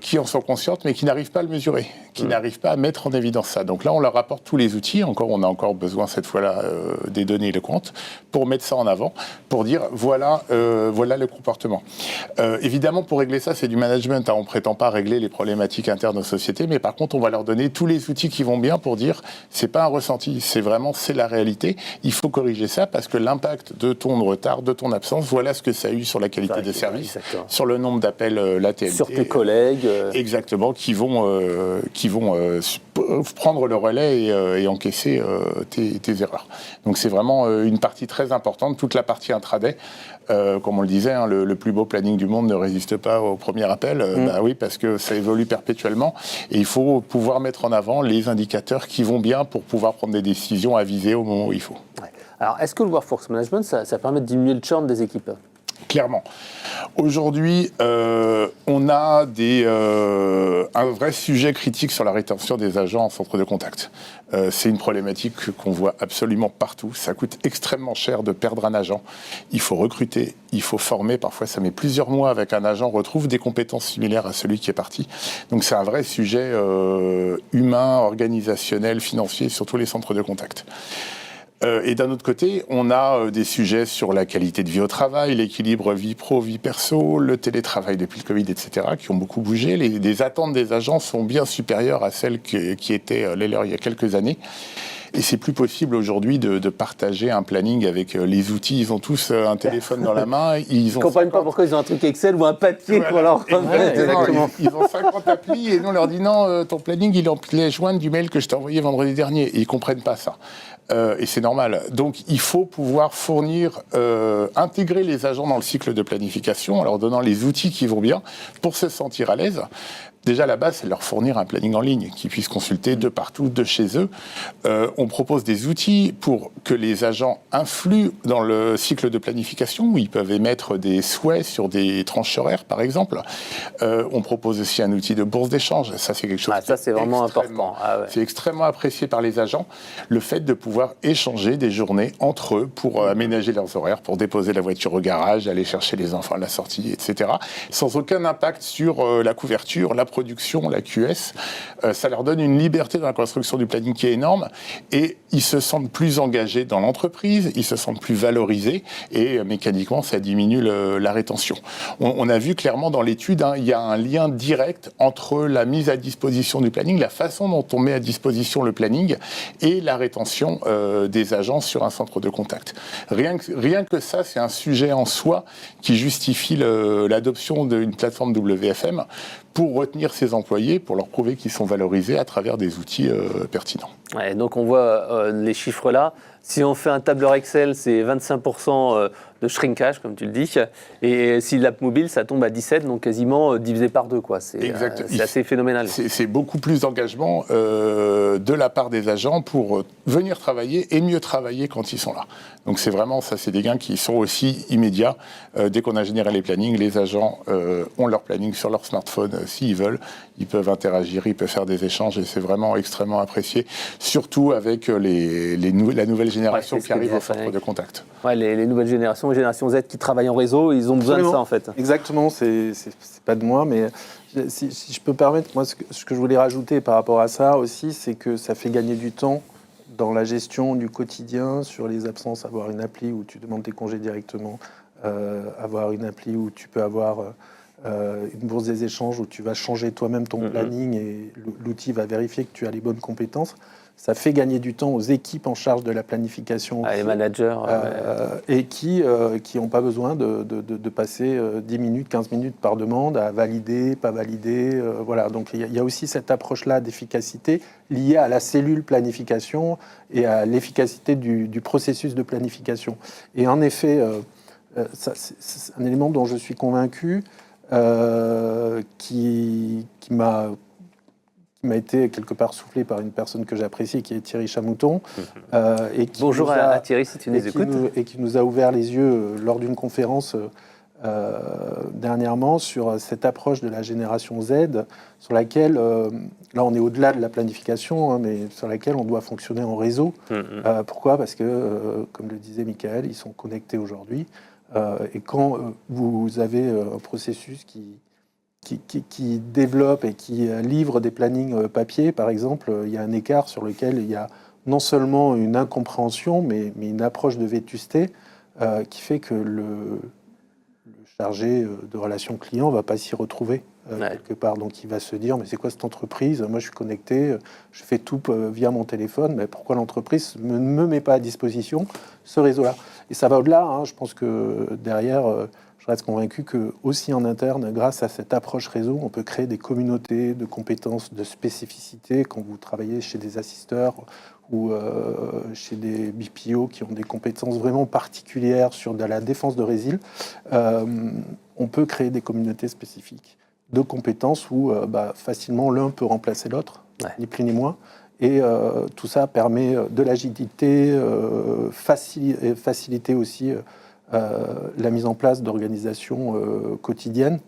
qui en sont conscientes mais qui n'arrivent pas à le mesurer, qui n'arrivent pas à mettre en évidence ça. Donc là, on leur apporte tous les outils, on a encore besoin cette fois-là des données et le compte, pour mettre ça en avant, pour dire voilà le comportement. Évidemment, pour régler ça, c'est du management, on ne prétend pas régler les problématiques internes aux sociétés, mais par contre, on va leur donner tous les outils qui vont bien pour dire c'est pas un ressenti, c'est la réalité. Il faut corriger ça parce que l'impact de ton retard, de ton absence, voilà ce que ça a eu sur la qualité des services, sur le nombre d'appels, la TNT. Sur tes collègues. Exactement, qui vont prendre le relais et encaisser tes erreurs. Donc c'est vraiment une partie très importante, toute la partie intraday. Comme on le disait, le plus beau planning du monde ne résiste pas au premier appel. Oui, parce que ça évolue perpétuellement. Et il faut pouvoir mettre en avant les indicateurs qui vont bien pour pouvoir prendre des décisions avisées au moment où il faut. Ouais. Alors, est-ce que le workforce management, ça permet de diminuer le churn des équipes ? Clairement. Aujourd'hui, on a un vrai sujet critique sur la rétention des agents en centre de contact. C'est une problématique qu'on voit absolument partout. Ça coûte extrêmement cher de perdre un agent. Il faut recruter, il faut former. Parfois, ça met plusieurs mois avec un agent retrouve des compétences similaires à celui qui est parti. Donc, c'est un vrai sujet humain, organisationnel, financier sur tous les centres de contact. Et d'un autre côté, on a des sujets sur la qualité de vie au travail, l'équilibre vie pro, vie perso, le télétravail depuis le Covid, etc., qui ont beaucoup bougé. Les attentes des agents sont bien supérieures à celles qui étaient les leurs il y a quelques années. Et c'est plus possible aujourd'hui de partager un planning avec les outils. Ils ont tous un téléphone dans la main. Ils ne comprennent pas pourquoi ils ont un truc Excel ou un papier pour leur remettre. Ils ont 50 applis et nous on leur dit non, ton planning il est en pièce jointe du mail que je t'ai envoyé vendredi dernier. Et ils ne comprennent pas ça. Et c'est normal. Donc il faut pouvoir intégrer les agents dans le cycle de planification en leur donnant les outils qui vont bien pour se sentir à l'aise. déjà, à la base, c'est leur fournir un planning en ligne qu'ils puissent consulter de partout, de chez eux. On propose des outils pour que les agents influent dans le cycle de planification, où ils peuvent émettre des souhaits sur des tranches horaires, par exemple. On propose aussi un outil de bourse d'échange. Ça, c'est quelque chose ça, c'est vraiment important. C'est extrêmement apprécié par les agents, le fait de pouvoir échanger des journées entre eux pour aménager leurs horaires, pour déposer la voiture au garage, aller chercher les enfants à la sortie, etc. Sans aucun impact sur la couverture, la production, la QS. Ça leur donne une liberté dans la construction du planning qui est énorme et ils se sentent plus engagés dans l'entreprise, ils se sentent plus valorisés et mécaniquement, ça diminue la rétention. On a vu clairement dans l'étude, il y a un lien direct entre la mise à disposition du planning, la façon dont on met à disposition le planning et la rétention des agents sur un centre de contact. Rien que ça, c'est un sujet en soi qui justifie l'adoption d'une plateforme WFM pour retenir ses employés, pour leur prouver qu'ils sont valorisés à travers des outils pertinents. Ouais, donc on voit les chiffres là. Si on fait un tableur Excel, c'est 25% de shrinkage, comme tu le dis. Et si l'app mobile, ça tombe à 17, donc quasiment divisé par 2. C'est assez phénoménal. C'est beaucoup plus d'engagement de la part des agents pour venir travailler et mieux travailler quand ils sont là. Donc c'est vraiment ça, c'est des gains qui sont aussi immédiats. Dès qu'on a généré les plannings, les agents ont leur planning sur leur smartphone s'ils veulent. Ils peuvent interagir, ils peuvent faire des échanges et c'est vraiment extrêmement apprécié, surtout avec la nouvelle génération qui arrive au centre de contact. Ouais, les nouvelles générations, les générations Z qui travaillent en réseau, ils ont besoin de ça en fait. Exactement, c'est pas de moi, mais si je peux permettre, moi ce que je voulais rajouter par rapport à ça aussi, c'est que ça fait gagner du temps dans la gestion du quotidien, sur les absences, avoir une appli où tu demandes tes congés directement, avoir une appli où tu peux avoir une bourse des échanges où tu vas changer toi-même ton planning et l'outil va vérifier que tu as les bonnes compétences. Ça fait gagner du temps aux équipes en charge de la planification. Les managers. Et qui n'ont pas besoin de passer 10 minutes, 15 minutes par demande à valider, pas valider. Voilà. Donc il y a aussi cette approche-là d'efficacité liée à la cellule planification et à l'efficacité du processus de planification. Et en effet, c'est un élément dont je suis convaincu, qui m'a été quelque part soufflé par une personne que j'apprécie, qui est Thierry Chamouton. Bonjour à Thierry, si tu nous écoutes. Et qui nous a ouvert les yeux lors d'une conférence dernièrement sur cette approche de la génération Z, sur laquelle, là on est au-delà de la planification, mais sur laquelle on doit fonctionner en réseau. Pourquoi ? Parce que, comme le disait Michael, ils sont connectés aujourd'hui. Et quand vous avez un processus qui développe et qui livre des plannings papier, par exemple, il y a un écart sur lequel il y a non seulement une incompréhension, mais une approche de vétusté qui fait que le chargé de relations clients ne va pas s'y retrouver quelque part. Donc il va se dire, mais c'est quoi cette entreprise ? Moi je suis connecté, je fais tout via mon téléphone, mais pourquoi l'entreprise ne me met pas à disposition ce réseau-là ? Et ça va au-delà, je pense que derrière... Je reste convaincu que aussi en interne, grâce à cette approche réseau, on peut créer des communautés de compétences, de spécificités. Quand vous travaillez chez des assisteurs ou chez des BPO qui ont des compétences vraiment particulières sur de la défense de résil, on peut créer des communautés spécifiques de compétences où facilement l'un peut remplacer l'autre, ni plus ni moins. Et tout ça permet de l'agilité, faciliter aussi la mise en place d'organisations quotidiennes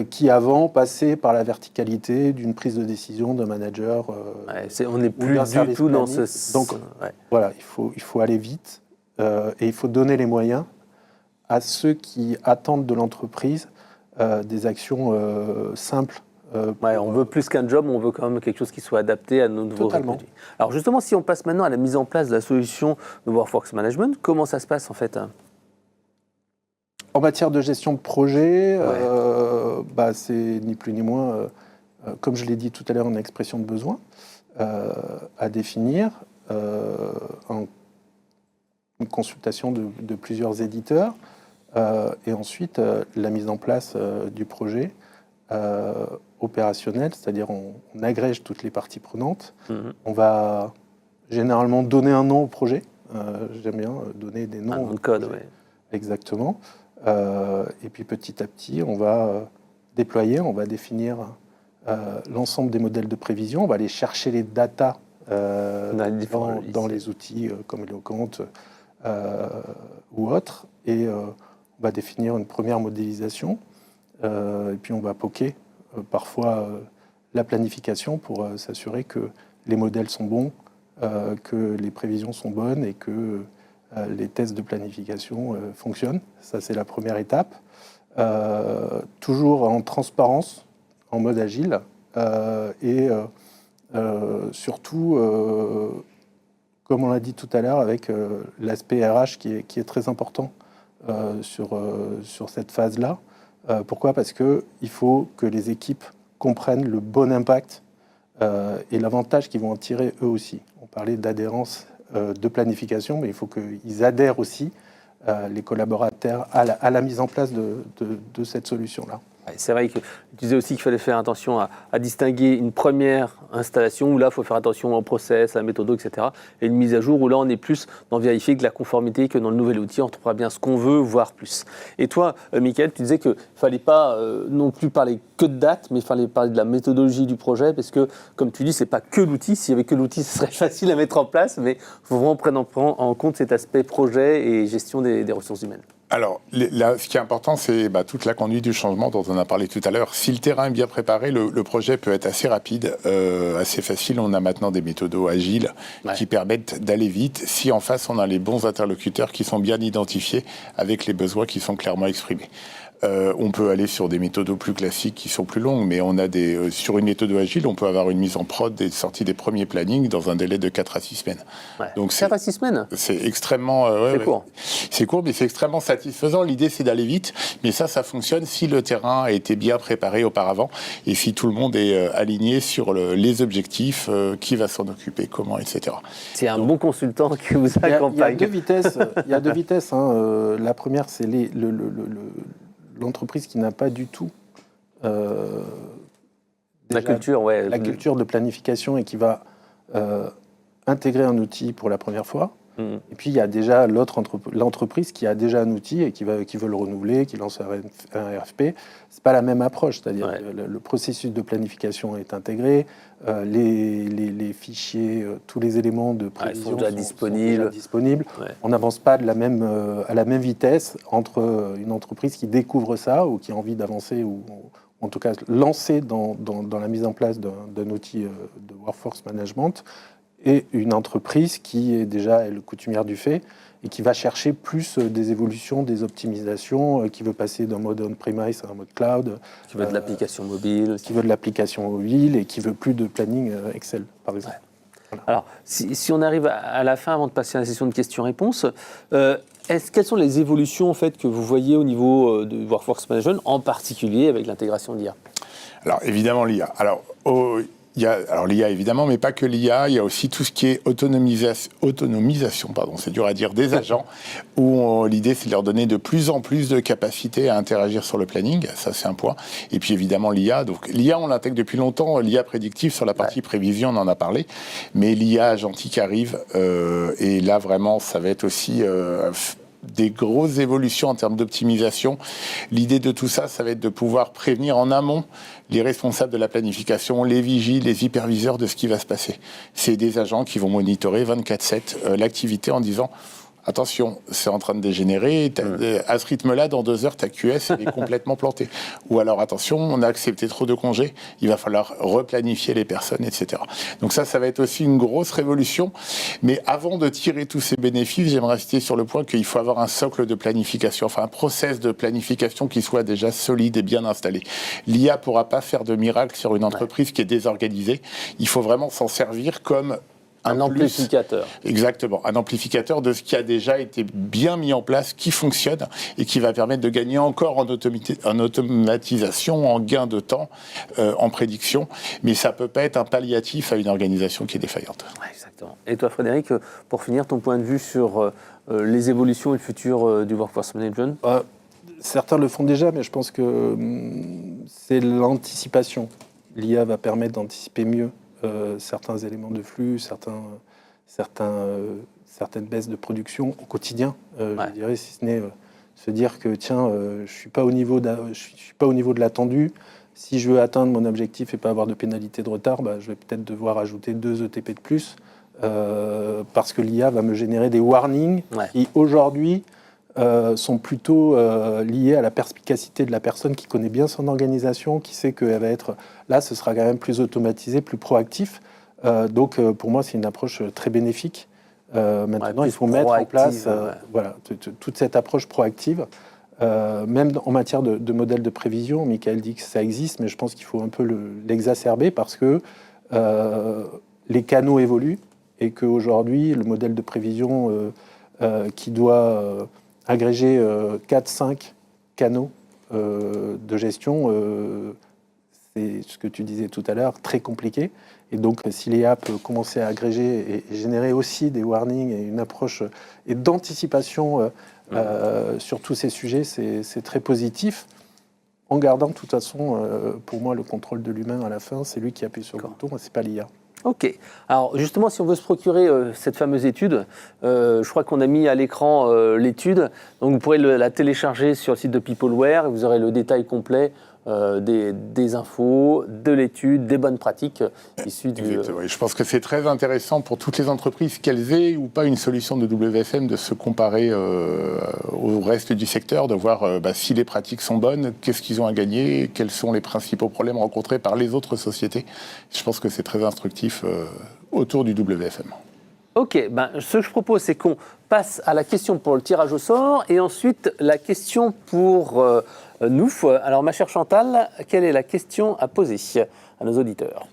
qui avant passaient par la verticalité d'une prise de décision d'un manager. On n'est plus du tout dans ce... Donc voilà, il faut aller vite et il faut donner les moyens à ceux qui attendent de l'entreprise des actions simples. On veut plus qu'un job, on veut quand même quelque chose qui soit adapté à nos nouveaux rythmes. Alors justement, si on passe maintenant à la mise en place de la solution de Workforce Management, comment ça se passe en fait ? En matière de gestion de projet, c'est ni plus ni moins, comme je l'ai dit tout à l'heure, une expression de besoin à définir, une consultation de plusieurs éditeurs, et ensuite la mise en place du projet opérationnel, c'est-à-dire on agrège toutes les parties prenantes. On va généralement donner un nom au projet. J'aime bien donner des noms. Un nom de code, oui. Exactement. Et puis petit à petit, on va déployer, on va définir l'ensemble des modèles de prévision. On va aller chercher les datas dans les outils comme Eloquent ou autres, et on va définir une première modélisation, et puis on va poker parfois la planification pour s'assurer que les modèles sont bons, que les prévisions sont bonnes et que les tests de planification fonctionnent. Ça, c'est la première étape. Toujours en transparence, en mode agile, et surtout, comme on l'a dit tout à l'heure, avec l'aspect RH qui est très important sur cette phase-là. Pourquoi ? Parce qu'il faut que les équipes comprennent le bon impact et l'avantage qu'ils vont en tirer eux aussi. On parlait d'adhérence de planification, mais il faut qu'ils adhèrent aussi, les collaborateurs, à la mise en place de cette solution-là. C'est vrai que tu disais aussi qu'il fallait faire attention à distinguer une première installation où là, il faut faire attention au process, à la méthode, etc. Et une mise à jour où là, on est plus dans vérifier que la conformité, que dans le nouvel outil, on trouvera bien ce qu'on veut, voire plus. Et toi, Mickaël, tu disais qu'il ne fallait pas non plus parler que de date, mais il fallait parler de la méthodologie du projet, parce que, comme tu dis, ce n'est pas que l'outil. S'il n'y avait que l'outil, ce serait facile à mettre en place, mais il faut vraiment prendre en compte cet aspect projet et gestion des ressources humaines. Alors, là, ce qui est important, c'est toute la conduite du changement dont on a parlé tout à l'heure. Si le terrain est bien préparé, le projet peut être assez rapide, assez facile. On a maintenant des méthodos agiles qui permettent d'aller vite si en face, on a les bons interlocuteurs qui sont bien identifiés avec les besoins qui sont clairement exprimés. On peut aller sur des méthodos plus classiques qui sont plus longues, mais on a sur une méthode agile, on peut avoir une mise en prod et sortie des premiers plannings dans un délai de 4 à 6 semaines. Ouais. Donc 4 à 6 semaines. C'est extrêmement... c'est court. C'est court, mais c'est extrêmement satisfaisant. L'idée, c'est d'aller vite, mais ça fonctionne si le terrain a été bien préparé auparavant et si tout le monde est aligné sur les objectifs, qui va s'en occuper, comment, etc. C'est un bon consultant qui vous accompagne. Il y a deux vitesses. La première, c'est l'entreprise qui n'a pas du tout la culture de planification et qui va intégrer un outil pour la première fois. Et puis, il y a déjà l'entreprise qui a déjà un outil et qui veut le renouveler, qui lance un RFP. Ce n'est pas la même approche, c'est-à-dire le processus de planification est intégré, les fichiers, tous les éléments de prévision sont déjà disponibles. Ouais. On n'avance pas à la même vitesse entre une entreprise qui découvre ça ou qui a envie d'avancer ou en tout cas lancer dans la mise en place d'un outil de workforce management, et une entreprise qui est déjà coutumière du fait et qui va chercher plus des évolutions, des optimisations, qui veut passer d'un mode on-premise à un mode cloud. Qui veut de l'application mobile. Qui veut de l'application mobile et qui veut plus de planning Excel, par exemple. Ouais. Voilà. Alors, si on arrive à la fin, avant de passer à la session de questions-réponses, quelles sont les évolutions en fait, que vous voyez au niveau du Workforce Management, en particulier avec l'intégration de l'IA ? Alors, évidemment, l'IA. Il y a l'IA évidemment, mais pas que l'IA, il y a aussi tout ce qui est autonomisation, c'est dur à dire, des agents, où l'idée c'est de leur donner de plus en plus de capacités à interagir sur le planning, ça c'est un point. Et puis évidemment l'IA, donc l'IA on l'intègre depuis longtemps, l'IA prédictive sur la partie prévision on en a parlé, mais l'IA agentique arrive, et là vraiment ça va être aussi... des grosses évolutions en termes d'optimisation. L'idée de tout ça, ça va être de pouvoir prévenir en amont les responsables de la planification, les vigiles, les hyperviseurs de ce qui va se passer. C'est des agents qui vont monitorer 24/7 l'activité en disant attention, c'est en train de dégénérer, à ce rythme-là, dans 2 heures, ta QS elle est complètement plantée. Ou alors, attention, on a accepté trop de congés, il va falloir replanifier les personnes, etc. Donc ça va être aussi une grosse révolution. Mais avant de tirer tous ces bénéfices, j'aimerais rester sur le point qu'il faut avoir un socle de planification, enfin un process de planification qui soit déjà solide et bien installé. L'IA ne pourra pas faire de miracle sur une entreprise qui est désorganisée. Il faut vraiment s'en servir comme... Un amplificateur. Exactement, un amplificateur de ce qui a déjà été bien mis en place, qui fonctionne et qui va permettre de gagner encore en automatisation, en gain de temps, en prédiction. Mais ça ne peut pas être un palliatif à une organisation qui est défaillante. Ouais, exactement. Et toi, Frédéric, pour finir, ton point de vue sur les évolutions et le futur du Workforce Management ? Certains le font déjà, mais je pense que c'est l'anticipation. L'IA va permettre d'anticiper mieux certains éléments de flux, certaines baisses de production au quotidien. Je dirais, si ce n'est se dire que tiens, je suis pas au niveau de l'attendu, Si je veux atteindre mon objectif et pas avoir de pénalité de retard, je vais peut-être devoir ajouter 2 ETP de plus parce que l'IA va me générer des warnings qui, aujourd'hui, sont plutôt liés à la perspicacité de la personne qui connaît bien son organisation, qui sait qu'elle va être... Là, ce sera quand même plus automatisé, plus proactif. Donc, pour moi, c'est une approche très bénéfique. Maintenant, il faut mettre en place toute cette approche proactive. Même en matière de modèle de prévision, Michael dit que ça existe, mais je pense qu'il faut un peu l'exacerber parce que les canaux évoluent et qu'aujourd'hui, le modèle de prévision qui doit agréger 4-5 canaux de gestion, c'est ce que tu disais tout à l'heure, très compliqué. Et donc, si l'IA peut commencer à agréger et générer aussi des warnings et une approche et d'anticipation sur tous ces sujets, c'est très positif. En gardant, de toute façon, pour moi, le contrôle de l'humain à la fin, c'est lui qui appuie sur le bouton, c'est pas l'IA. Ok. Alors justement, si on veut se procurer cette fameuse étude, je crois qu'on a mis à l'écran l'étude. Donc vous pourrez la télécharger sur le site de Peopleware. Vous aurez le détail complet des infos, de l'étude, des bonnes pratiques issues du... Oui, je pense que c'est très intéressant pour toutes les entreprises, qu'elles aient ou pas une solution de WFM, de se comparer au reste du secteur, de voir si les pratiques sont bonnes, qu'est-ce qu'ils ont à gagner, quels sont les principaux problèmes rencontrés par les autres sociétés. Je pense que c'est très instructif autour du WFM. Ok, ce que je propose, c'est qu'on passe à la question pour le tirage au sort et ensuite la question pour nous. Alors, ma chère Chantal, quelle est la question à poser à nos auditeurs?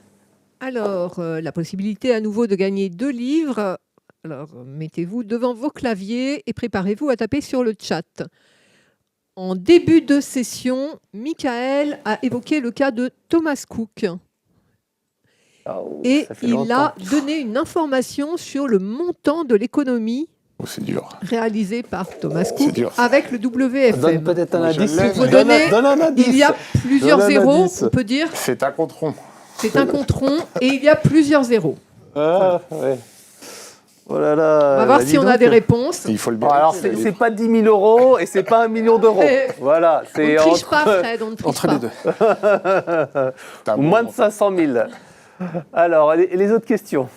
Alors, la possibilité à nouveau de gagner 2 livres. Alors, mettez-vous devant vos claviers et préparez-vous à taper sur le chat. En début de session, Michael a évoqué le cas de Thomas Cook. Et il a donné une information sur le montant de l'économie réalisée par Thomas Cook avec le WFM. Donne peut-être un indice. Il y a plusieurs zéros, on peut dire. C'est un compte rond. C'est un compte rond et il y a plusieurs zéros. Ah, ouais. Oh là là, on va voir si on a des réponses. Il faut le alors, c'est pas 10 000 euros et c'est pas 1 million d'euros. Voilà, c'est on ne triche pas, Fred, on ne triche entre pas. les deux. Moins de 500 000. Alors, les autres questions.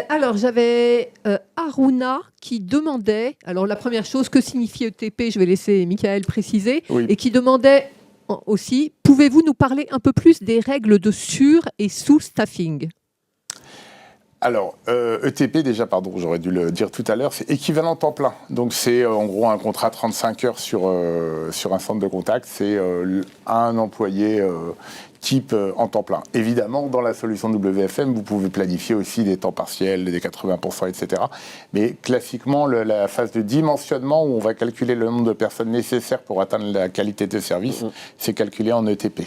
Alors, j'avais Aruna qui demandait, alors la première chose, que signifie ETP, je vais laisser Michael préciser, et qui demandait aussi, pouvez-vous nous parler un peu plus des règles de sur- et sous-staffing ? Alors, ETP, déjà, pardon, j'aurais dû le dire tout à l'heure, c'est équivalent temps plein. Donc, c'est en gros un contrat 35 heures sur un centre de contact. C'est un employé type en temps plein. Évidemment, dans la solution WFM, vous pouvez planifier aussi des temps partiels, des 80%, etc. Mais classiquement, la phase de dimensionnement, où on va calculer le nombre de personnes nécessaires pour atteindre la qualité de service, c'est calculé en ETP.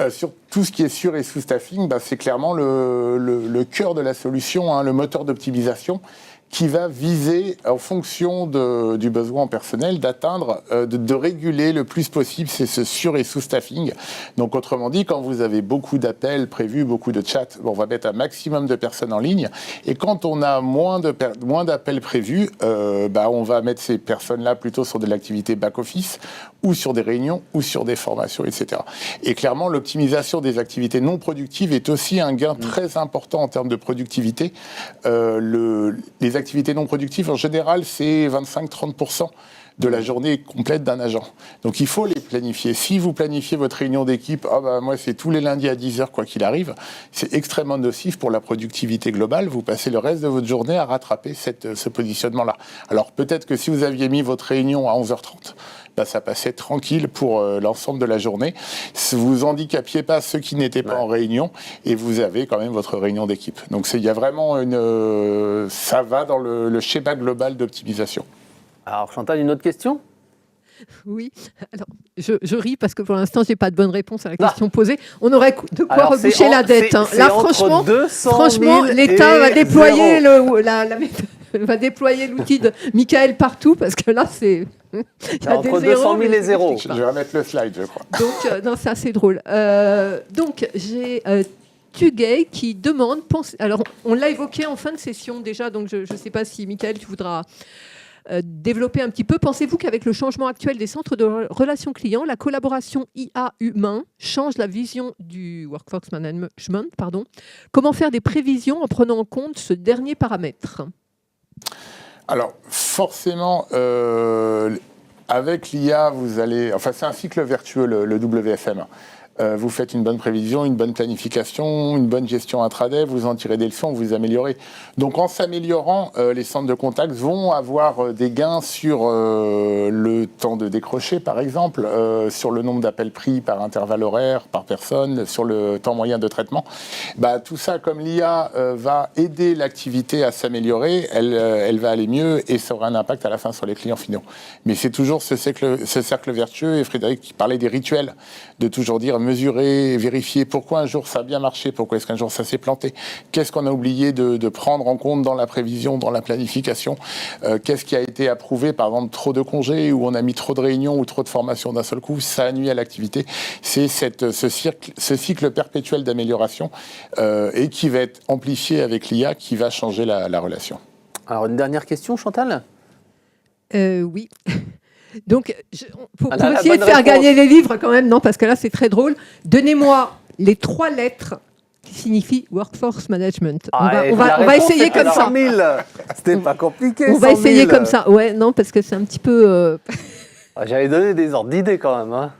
Sur tout ce qui est sur- et sous-staffing, c'est clairement le cœur de la solution, hein, le moteur d'optimisation, qui va viser, en fonction du besoin en personnel, d'atteindre, de réguler le plus possible ce sur- et sous-staffing. Donc, autrement dit, quand vous avez beaucoup d'appels prévus, beaucoup de chats, on va mettre un maximum de personnes en ligne. Et quand on a moins d'appels prévus, on va mettre ces personnes-là plutôt sur de l'activité back-office, ou sur des réunions, ou sur des formations, etc. Et clairement, l'optimisation des activités non productives est aussi un gain très important en termes de productivité. Les activités non productives, en général, c'est 25-30% de la journée complète d'un agent. Donc, il faut les planifier. Si vous planifiez votre réunion d'équipe, moi, c'est tous les lundis à 10h, quoi qu'il arrive, c'est extrêmement nocif pour la productivité globale. Vous passez le reste de votre journée à rattraper ce positionnement-là. Alors, peut-être que si vous aviez mis votre réunion à 11h30, ça passait tranquille pour l'ensemble de la journée. Vous handicapiez pas ceux qui n'étaient pas en réunion et vous avez quand même votre réunion d'équipe. Donc il y a vraiment ça va dans le schéma global d'optimisation. Alors Chantal, une autre question ? Oui, alors je ris parce que pour l'instant, je n'ai pas de bonne réponse à la question posée. On aurait de quoi reboucher la dette. Là, franchement, l'État va déployer va déployer l'outil de Michael partout parce que là, c'est... Il y a entre 200 000 et 0. Je vais remettre le slide, je crois. Donc, non, c'est assez drôle. Donc, j'ai Tugay qui demande... Alors, on l'a évoqué en fin de session déjà, donc je ne sais pas si, Michael, tu voudras développer un petit peu. Pensez-vous qu'avec le changement actuel des centres de relations clients, la collaboration IA-humain change la vision du workforce management, Comment faire des prévisions en prenant en compte ce dernier paramètre ? Alors, forcément, avec l'IA, vous allez... Enfin, c'est un cycle vertueux, le WFM. Vous faites une bonne prévision, une bonne planification, une bonne gestion intraday, vous en tirez des leçons, vous améliorez. Donc en s'améliorant, les centres de contact vont avoir des gains sur le temps de décrocher, par exemple, sur le nombre d'appels pris par intervalle horaire, par personne, sur le temps moyen de traitement. Tout ça, comme l'IA va aider l'activité à s'améliorer, elle va aller mieux et ça aura un impact à la fin sur les clients finaux. Mais c'est toujours ce cercle vertueux, et Frédéric parlait des rituels, de toujours dire mesurer, vérifier pourquoi un jour ça a bien marché, pourquoi est-ce qu'un jour ça s'est planté, qu'est-ce qu'on a oublié de prendre en compte dans la prévision, dans la planification, qu'est-ce qui a été approuvé, par exemple trop de congés, ou on a mis trop de réunions ou trop de formations d'un seul coup, ça nuit à l'activité. C'est ce cycle perpétuel d'amélioration et qui va être amplifié avec l'IA, qui va changer la relation. Alors une dernière question, Chantal ? Oui. Donc, pour essayer de faire gagner les livres quand même, non, parce que là, c'est très drôle. Donnez-moi les 3 lettres qui signifient Workforce Management. On va essayer comme ça. 100 000. C'était pas compliqué. On va essayer comme ça. Ouais, non, parce que c'est un petit peu... J'avais donné des ordres d'idées quand même. Hein.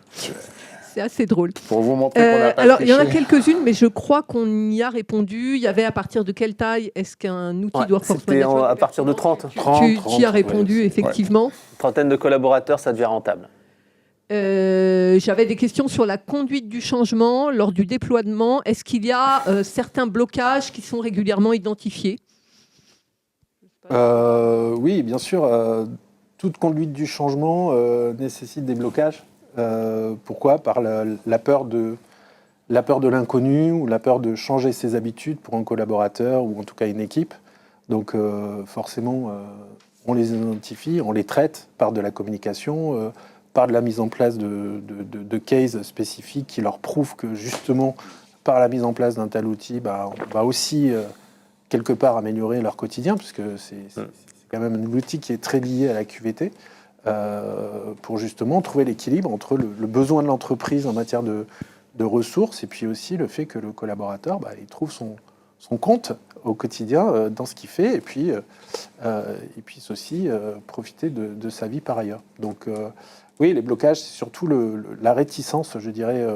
C'est assez drôle. Pour vous montrer qu'on n'a pas alors, il y en a quelques-unes, mais je crois qu'on y a répondu. Il y avait à partir de quelle taille est-ce qu'un outil de Workforce Management... à partir de 30. Tu y as répondu, effectivement. Ouais. Trentaine de collaborateurs, ça devient rentable. J'avais des questions sur la conduite du changement lors du déploiement. Est-ce qu'il y a certains blocages qui sont régulièrement identifiés ? Oui, bien sûr. Toute conduite du changement nécessite des blocages. Pourquoi ? Par la peur de l'inconnu ou la peur de changer ses habitudes pour un collaborateur ou en tout cas une équipe. Donc forcément, on les identifie, on les traite par de la communication, par de la mise en place de cases spécifiques qui leur prouvent que justement, par la mise en place d'un tel outil, on va aussi quelque part améliorer leur quotidien, puisque c'est quand même un outil qui est très lié à la QVT. Pour justement trouver l'équilibre entre le besoin de l'entreprise en matière de ressources et puis aussi le fait que le collaborateur il trouve son compte au quotidien dans ce qu'il fait et puis il puisse aussi profiter de sa vie par ailleurs. Donc oui, les blocages, c'est surtout la réticence, je dirais,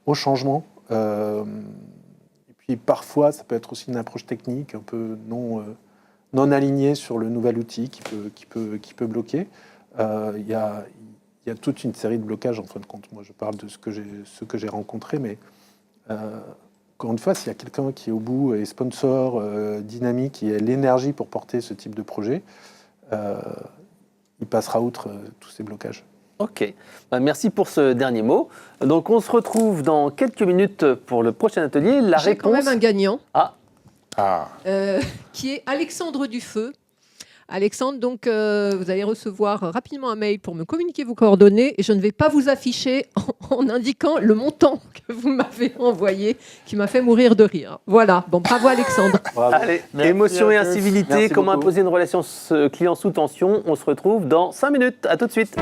au changement. Et puis parfois, ça peut être aussi une approche technique un peu non alignée sur le nouvel outil qui peut bloquer. Il y a toute une série de blocages en fin de compte. Moi, je parle de ce que j'ai rencontré, mais encore une fois, s'il y a quelqu'un qui est au bout, est sponsor, dynamique, qui a l'énergie pour porter ce type de projet, il passera outre tous ces blocages. Ok, merci pour ce dernier mot. Donc on se retrouve dans quelques minutes pour le prochain atelier. J'ai quand même un gagnant, qui est Alexandre Dufeu. Alexandre, donc vous allez recevoir rapidement un mail pour me communiquer vos coordonnées et je ne vais pas vous afficher en indiquant le montant que vous m'avez envoyé, qui m'a fait mourir de rire. Voilà, bon, bravo Alexandre. Bravo. Allez, émotion et incivilité, comment imposer une relation client sous tension. On se retrouve dans 5 minutes. À tout de suite.